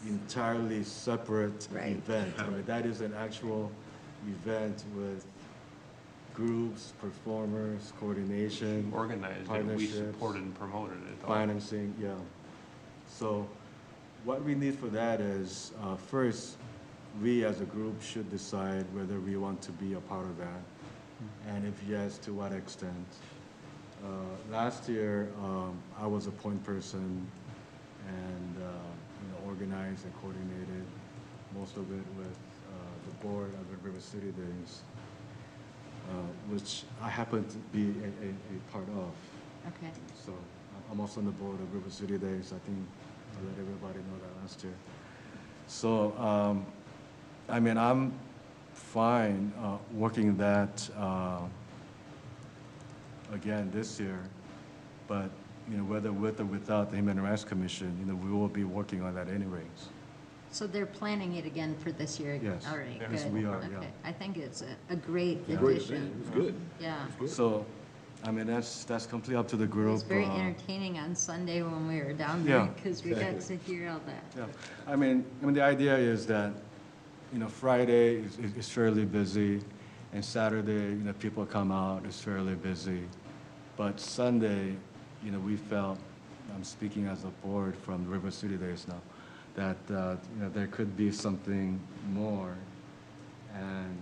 entirely separate Right. event. I mean, that is an actual event with groups, performers, coordination, Organized it, we Partnerships. supported and promoted it. all. financing, yeah. So what we need for that is, first, we as a group should decide whether we want to be a part of that, and if yes, to what extent. Last year, I was a point person and, organized and coordinated most of it with the board of the River City Days, which I happen to be a part of. Okay. So I'm also on the board of River City Days. I think I let everybody know that last year. So, I mean, I'm fine working that again this year, but you know, whether with or without the Human Rights Commission, you know, we will be working on that anyways. So they're planning it again for this year? Yes. All right, Yes, good. we are, yeah. Okay. I think it's a great Yeah. Great addition. event, it was good. Yeah. Good. So, I mean, that's completely up to the It group. was very entertaining on Sunday when we were down Yeah. there, because we got to Exactly. hear all that. Yeah, I mean, the idea is that, you know, Friday is fairly busy, and Saturday, you know, people come out, it's fairly busy. But Sunday, you know, we felt, I'm speaking as a board from River City Days now, that, you know, there could be something more. And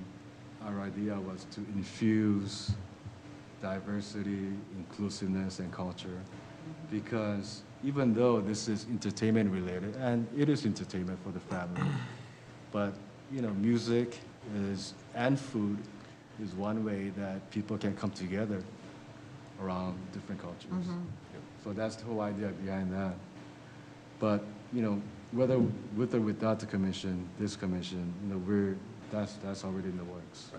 our idea was to infuse diversity, inclusiveness, and culture. Because even though this is entertainment related, and it is entertainment for the family, but, you know, music is, and food is one way that people can come together around different cultures. So that's the whole idea behind that. But, you know, whether with or without the commission, this commission, you know, that's already in the works.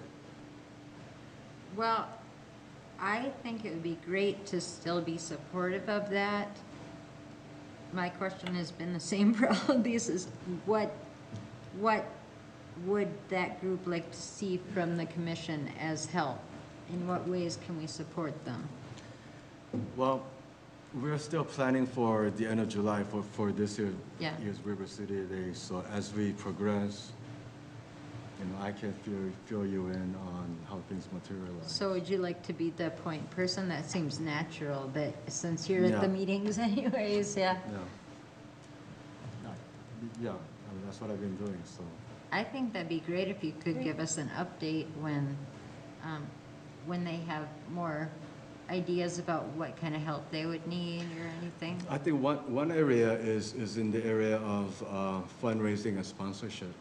Well, I think it would be great to still be supportive of that. My question has been the same for all of these, is what would that group like to see from the commission as help? In what ways can we support them? Well, we're still planning for the end of July for this Yeah. year's River City Days. So as we progress, you know, I can fill you in on how things materialize. So would you like to be the point person? That seems natural, but since you're at the Yeah. meetings anyways, yeah. Yeah, I mean, that's what I've been doing, so. I think that'd be great if you could give us an update when they have more ideas about what kind of help they would need or anything. I think one area is in the area of fundraising and sponsorship.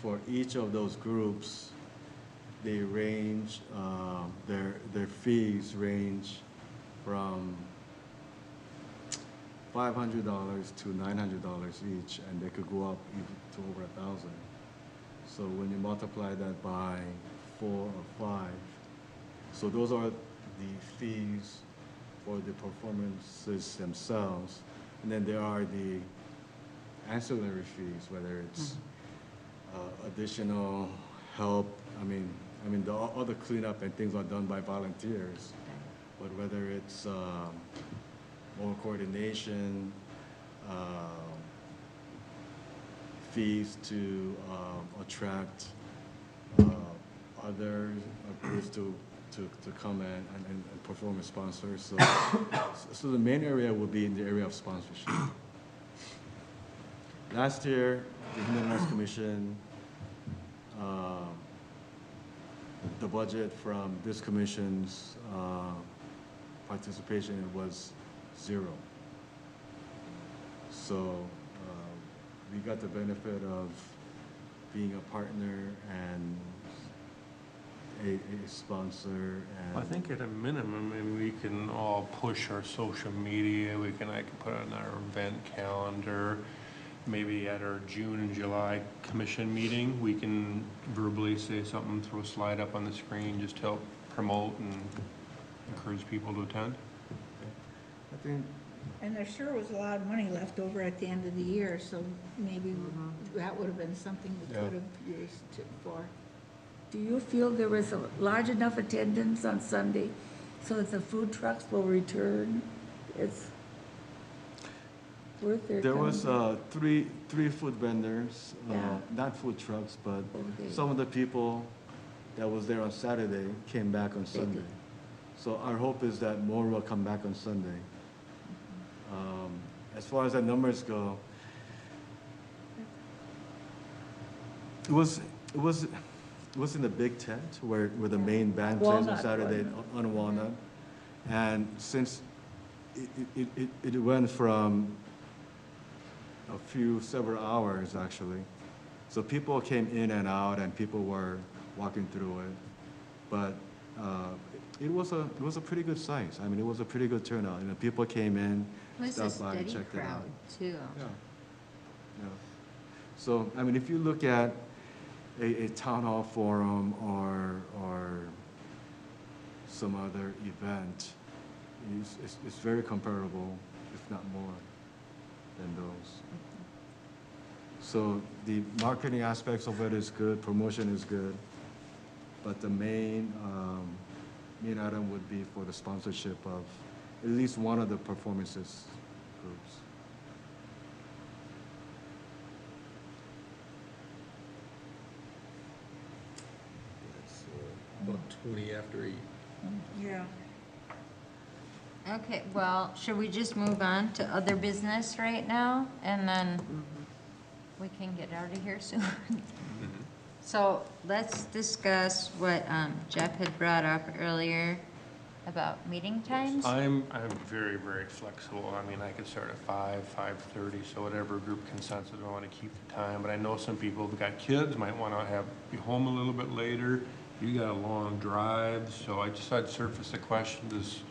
For each of those groups, they range, their fees range from $500 to $900 each, and they could go up even to over 1,000. So when you multiply that by 4 or 5, so those are the fees for the performances themselves, and then there are the ancillary fees, whether it's additional help. I mean, the other cleanup and things are done by volunteers, but whether it's more coordination, fees to attract other groups to come and perform as sponsors. So, so the main area will be in the area of sponsorship. Last year, the Human Rights Commission, the budget from this commission's participation was 0. So we got the benefit of being a partner and a sponsor. And I think at a minimum, maybe we can all push our social media, I can put it on our event calendar. Maybe at our June and July commission meeting, we can verbally say something, throw a slide up on the screen, just to help promote and encourage people to attend. I think, And there sure was a lot of money left over at the end of the year, so maybe that would have been something we Yeah. could have used it for. Do you feel there was a large enough attendance on Sunday so that the food trucks will return? It's worth their there was time. three food vendors, Yeah. not food trucks, but Okay. some of the people that was there on Saturday came back on Sunday. So our hope is that more will come back on Sunday. As far as the numbers go, it was in the big tent where the main band plays on Walnut, Saturday Walnut. on Walnut. And since it went from several hours actually. So people came in and out and people were walking through it. But it was a pretty good size. I mean, it was a pretty good turnout. You know, people came in, It was a stopped by and steady checked it out. crowd, too. Yeah. Yeah. So, I mean, if you look at a town hall forum or some other event, it's very comparable, if not more, than those. So the marketing aspects of it is good, promotion is good, but the main item would be for the sponsorship of at least one of the performances groups. It's about 20 after 8. Yeah. Okay, well, should we just move on to other business right now, and then we can get out of here soon? So let's discuss what Jeff had brought up earlier about meeting times. I'm very, very flexible. I mean, I could start at 5:30, so whatever group consensus, I want to keep the time. But I know some people who've got kids might want to be home a little bit later. You got a long drive, so I just had surface the question, does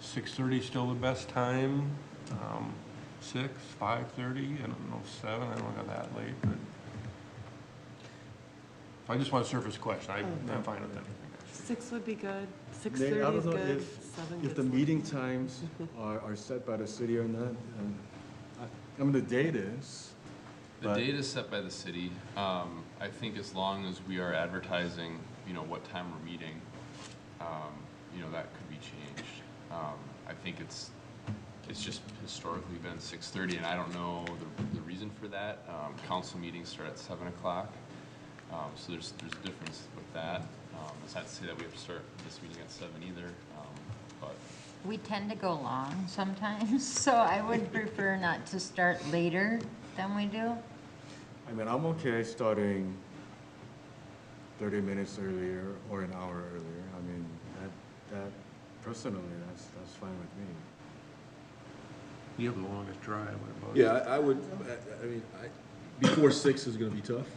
6:30 still the best time? 6, 5:30, I don't know, 7, I don't know that late, but I just want to surface a question. I'm fine with that. 6 would be good, Nate, 6:30 I is don't know good, if 7 the gets meeting times are set by the city or not. I mean, the date is. The but- date is set by the city. I think as long as we are advertising, you know, what time we're meeting, you know, that could be changed. I think it's just historically been 6:30, and I don't know the reason for that. Council meetings start at 7 o'clock, so there's a difference with that. It's not to say that we have to start this meeting at 7 either, but. We tend to go long sometimes, so I would prefer not to start later than we do. I mean, I'm okay starting 30 minutes earlier or an hour earlier. I mean, that personally, that's fine with me. You have the longest drive, what about? Yeah, I would, before 6 is gonna be tough.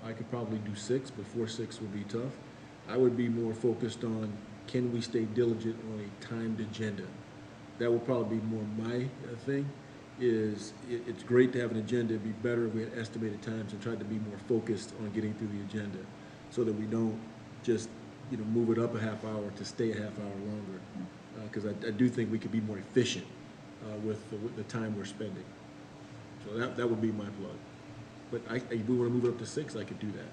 I could probably do 6, but before 6 would be tough. I would be more focused on, can we stay diligent on a timed agenda? That would probably be more my thing, it's great to have an agenda. It'd be better if we had estimated times and tried to be more focused on getting through the agenda, so that we don't just, move it up a half hour to stay a half hour longer. Because I do think we could be more efficient with the time we're spending. So that would be my plug. But if we want to move it up to 6, I could do that.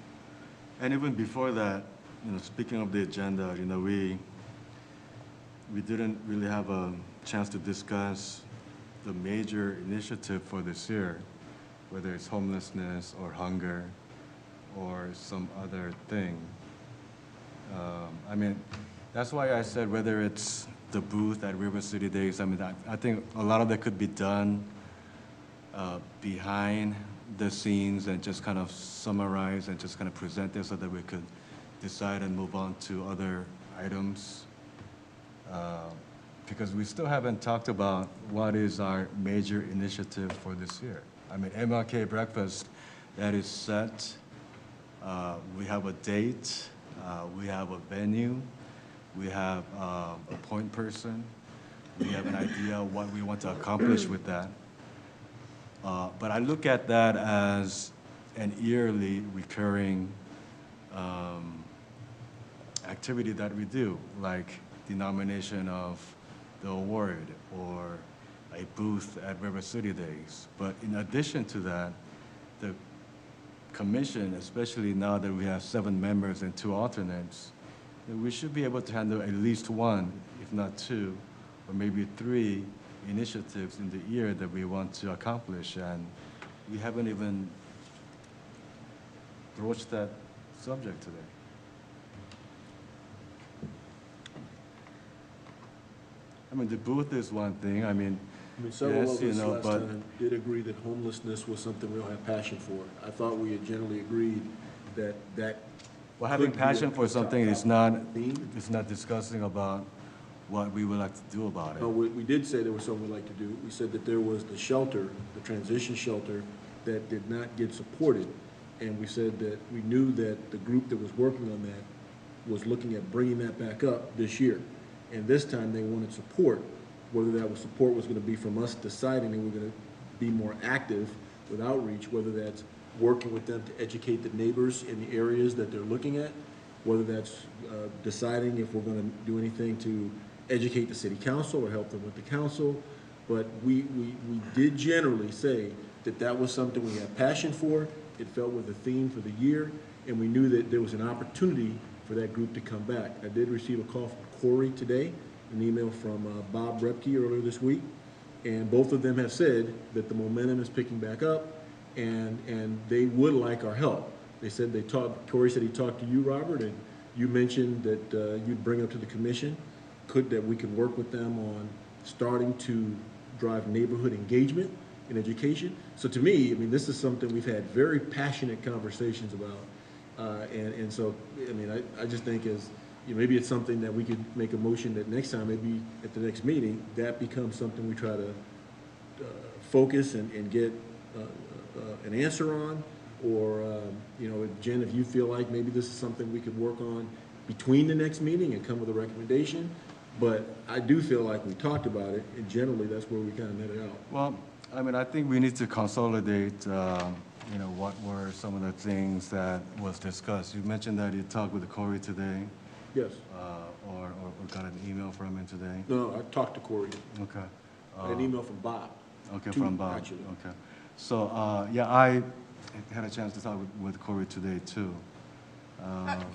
And even before that, speaking of the agenda, we didn't really have a chance to discuss the major initiative for this year, whether it's homelessness or hunger or some other thing. I mean, that's why I said whether it's the booth at River City Days, I think a lot of that could be done behind the scenes and just kind of summarize and just kind of present it so that we could decide and move on to other items. Because we still haven't talked about what is our major initiative for this year. I mean, Mlk Breakfast, that is set. We have a date. We have a venue. We have a point person. We have an idea of what we want to accomplish with that. But I look at that as an yearly recurring activity that we do, like the nomination of the award or a booth at River City Days. But in addition to that, the commission, especially now that we have 7 members and 2 alternates, we should be able to handle at least 1, if not 2, or maybe 3 initiatives in the year that we want to accomplish. And we haven't even broached that subject today. I mean, the booth is one thing. I mean, Several yes, of us last but time did agree that homelessness was something we don't have passion for. I thought we had generally agreed that well, having could be passion a for something is not theme. discussing about what we would like to do about it. No, we did say there was something we'd like to do. We said that there was the shelter, the transition shelter, that did not get supported. And we said that we knew that the group that was working on that was looking at bringing that back up this year. And this time they wanted support, whether that was support was gonna be from us deciding that we're gonna be more active with outreach, whether that's working with them to educate the neighbors in the areas that they're looking at, whether that's deciding if we're gonna do anything to educate the city council or help them with the council. But we did generally say that that was something we had passion for. It felt with a theme for the year, and we knew that there was an opportunity for that group to come back. I did receive a call from Corey today, an email from Bob Repke earlier this week, and both of them have said that the momentum is picking back up, and they would like our help. They said Corey said he talked to you, Robert, and you mentioned that you'd bring up to the commission, that we could work with them on starting to drive neighborhood engagement in education. So to me, I mean, this is something we've had very passionate conversations about. And so, I mean, I just think maybe it's something that we could make a motion that next time, maybe at the next meeting, that becomes something we try to focus and get an answer on. Or, Jen, if you feel like maybe this is something we could work on between the next meeting and come with a recommendation. But I do feel like we talked about it, and generally that's where we kind of netted out. Well, I mean, I think we need to consolidate, what were some of the things that was discussed. You mentioned that you talked with Corey today, Yes. or got an email from him today. No, I talked to Corey. Okay. I had an email from Bob. Okay, Two, from Bob. actually. Okay. So, I had a chance to talk with Corey today too.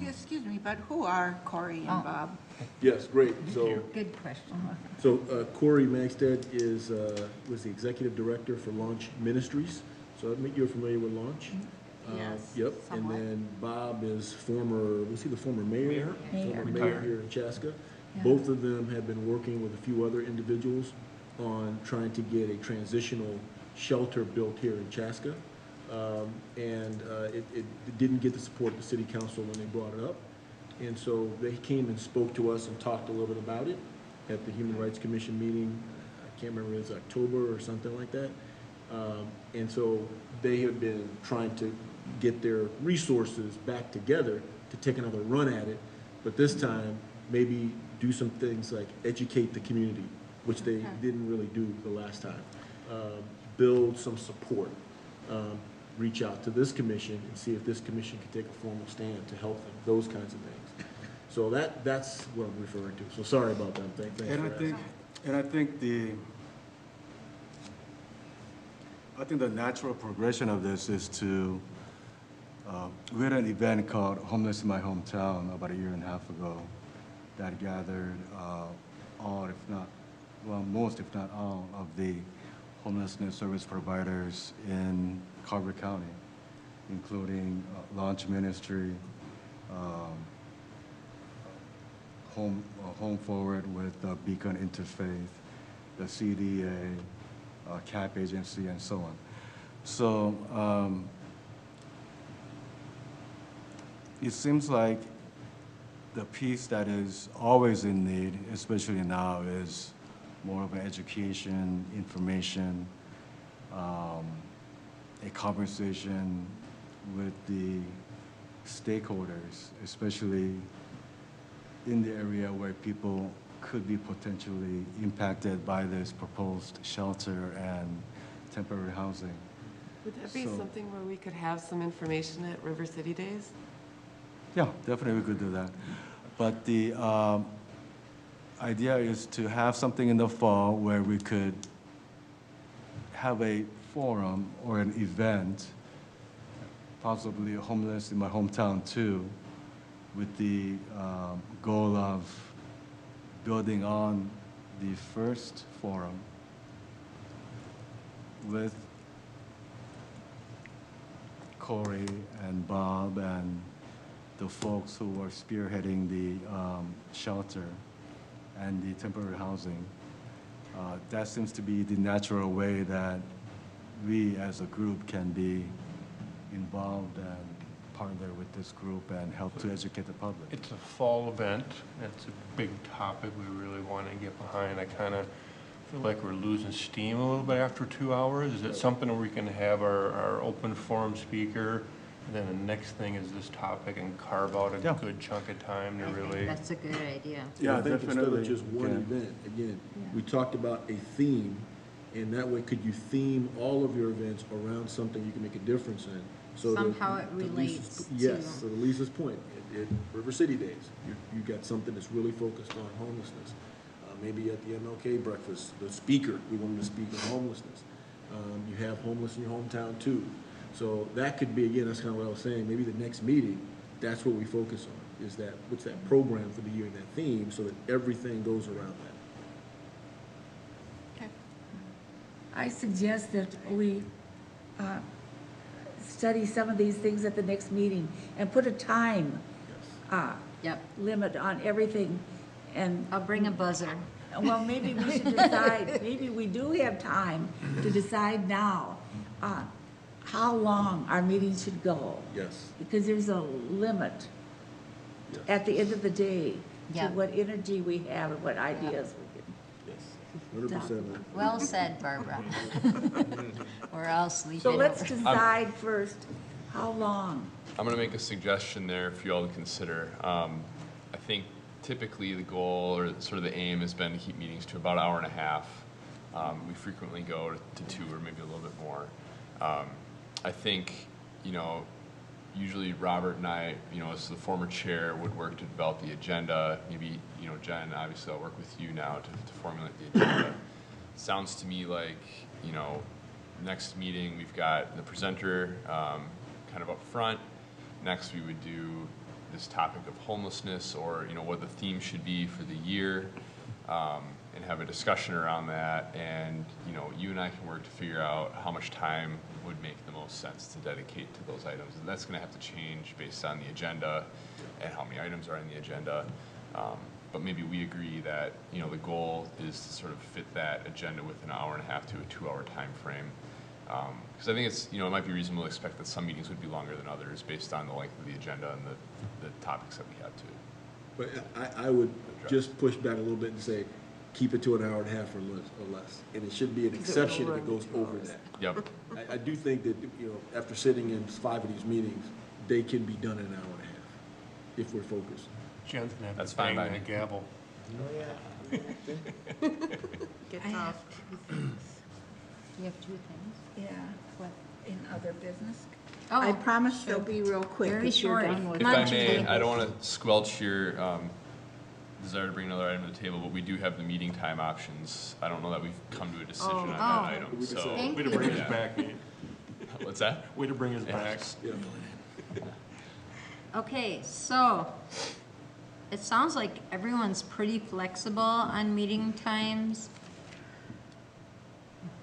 Excuse me, but who are Corey and Bob? Yes, great. So, Good question. Corey Magstead was the executive director for Launch Ministries. So you're familiar with Launch? Yes, Yep. somewhat. And then Bob is was he the former mayor? Mayor. Former mayor here in Chaska. Yeah. Both of them have been working with a few other individuals on trying to get a transitional shelter built here in Chaska. It didn't get the support of the city council when they brought it up. And so they came and spoke to us and talked a little bit about it at the Human Rights Commission meeting. I can't remember, it was October or something like that. And so they have been trying to get their resources back together to take another run at it. But this time, maybe do some things like educate the community, which they didn't really do the last time. Build some support. Reach out to this commission and see if this commission can take a formal stand to help them, those kinds of things. So that's what I'm referring to. So sorry about that. Thanks for asking. I think the natural progression of this is to, we had an event called Homeless in My Hometown about a year and a half ago that gathered most if not all of the homelessness service providers in Carver County, including Launch Ministry, Home Forward with Beacon Interfaith, the CDA, CAP agency, and so on. So it seems like the piece that is always in need, especially now, is more of an education, information, a conversation with the stakeholders, especially in the area where people could be potentially impacted by this proposed shelter and temporary housing. Would that be So- something where we could have some information at River City Days? Yeah, definitely we could do that. But the idea is to have something in the fall where we could have a forum or an event, possibly homeless in my hometown too, with the goal of building on the first forum with Corey and Bob and the folks who are spearheading the shelter and the temporary housing. That seems to be the natural way that we as a group can be involved and partner with this group and help to educate the public. It's a fall event. It's a big topic we really want to get behind. I kind of feel like we're losing steam a little bit after 2 hours. Is it something where we can have our open forum speaker, and then the next thing is this topic, and carve out a Yeah. good chunk of time to I think really? that's a good idea. Yeah, I think instead of definitely, just one yeah. event, again, Yeah. we talked about a theme, and that way, could you theme all of your events around something you can make a difference in? So that- Somehow it to Lisa's- relates Yes, to- so to Lisa's point, at River City Days, you got something that's really focused on homelessness. Maybe at the MLK Breakfast, the speaker, we wanted to speak on homelessness. You have homeless in your hometown too. So that could be, again, that's kind of what I was saying, maybe the next meeting, that's what we focus on, is that, what's that program for the year and that theme, so that everything goes around that. I suggest that we study some of these things at the next meeting and put a time Yep, limit on everything. And, I'll bring a buzzer. well, maybe we should decide, maybe we do have time to decide now how long our meetings should go. Yes. Because there's a limit Yes. at the end of the day to Yeah. what energy we have and what ideas we can. Yes, 100%. Well said, Barbara. Or I'll sleep So it let's over. decide first, how long? I'm going to make a suggestion there for you all to consider. I think typically the goal or sort of the aim has been to keep meetings to about an hour and a half. We frequently go to 2 or maybe a little bit more. I think, usually Robert and I, as the former chair, would work to develop the agenda. Maybe, Jen, obviously I'll work with you now to formulate the agenda. Sounds to me like, next meeting we've got the presenter kind of up front. Next we would do this topic of homelessness, or what the theme should be for the year, and have a discussion around that. And you and I can work to figure out how much time would make the most sense to dedicate to those items, and that's going to have to change based on the agenda and how many items are in the agenda. But maybe we agree that the goal is to sort of fit that agenda with an hour and a half to a 2-hour time frame. Because I think it's, it might be reasonable to expect that some meetings would be longer than others based on the length of the agenda and the topics that we have to. But I would just push back a little bit and say, keep it to an hour and a half or less. And it should be an exception if it goes over that. Yep. I do think that, after sitting in 5 of these meetings, they can be done in an hour and a half, if we're focused. Jen's gonna have That's to fine bang by that me. gavel. Get I have tough. 2 things, You have 2 things? yeah, What? in other business. Oh, I promise they'll be real quick Very if you're short. done with If Come I on, may, Judy. I don't want to squelch your desire to bring another item to the table, but we do have the meeting time options. I don't know that we've come to a decision on that Oh. item, so. Thank Way to bring us back, Nate. What's that? Way to bring us back. Yeah. Okay, so it sounds like everyone's pretty flexible on meeting times.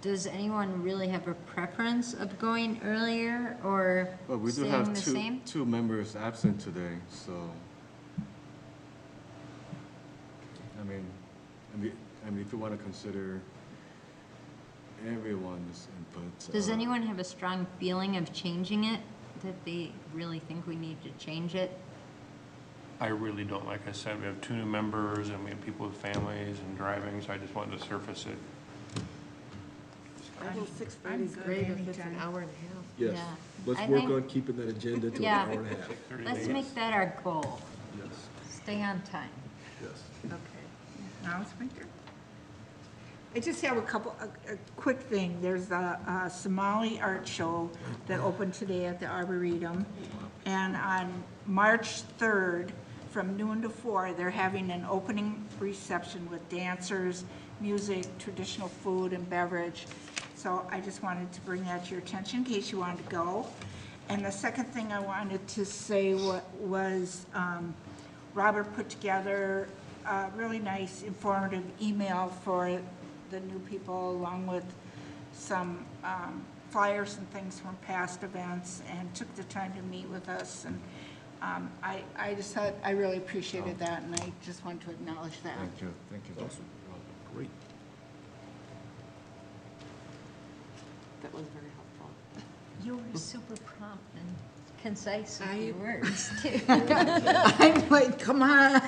Does anyone really have a preference of going earlier or But we do staying have the same? two members absent today, so. I mean, if you want to consider everyone's input. Does anyone have a strong feeling of changing it, that they really think we need to change it? I really don't. Like I said, we have 2 new members and we have people with families and driving, so I just wanted to surface it. I think 6:30 is I'm good great if it's an anytime. hour and a half. Yes, Yeah. let's I work think- on keeping that agenda to an Yeah. hour and a half. 30 Let's days. make that our goal. Yes, Stay on time. yes. Okay, now it's my turn. I just have a quick thing. There's a Somali art show that opened today at the Arboretum. And on March 3rd, from noon to 4, they're having an opening reception with dancers, music, traditional food and beverage. So I just wanted to bring that to your attention in case you wanted to go. And the second thing I wanted to say was Robert put together a really nice informative email for the new people, along with some flyers and things from past events, and took the time to meet with us. And I just thought, I really appreciated that, and I just wanted to acknowledge that. Thank you, thank you. Awesome. Great. That was very helpful. You were super prompt and concise with your words, too. I'm like, come on.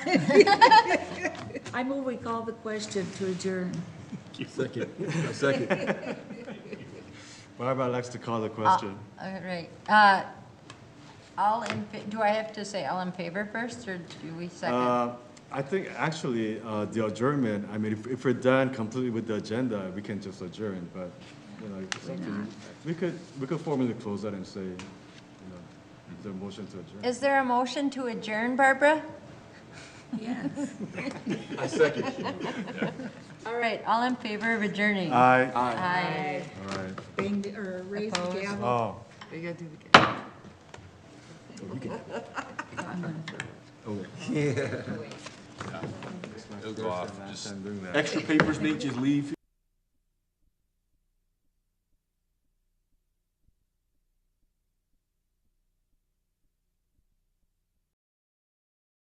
I move we call the question to adjourn. Second, a second. Barbara likes to call the question. All right. Do I have to say all in favor first, or do we second? I think actually, the adjournment, I mean, if we're done completely with the agenda, we can just adjourn, but, you know, it's something, we could formally close that and say, you know, is there a motion to adjourn? Is there a motion to adjourn, Barbara? Yes. I second. All right, all in favor of adjourning? Aye. Aye. All right. Bang, or raise the Opposed? gavel. Oh, We gotta do the game. Okay. It'll go off, just I'm doing that. Extra papers, Nate, just leave.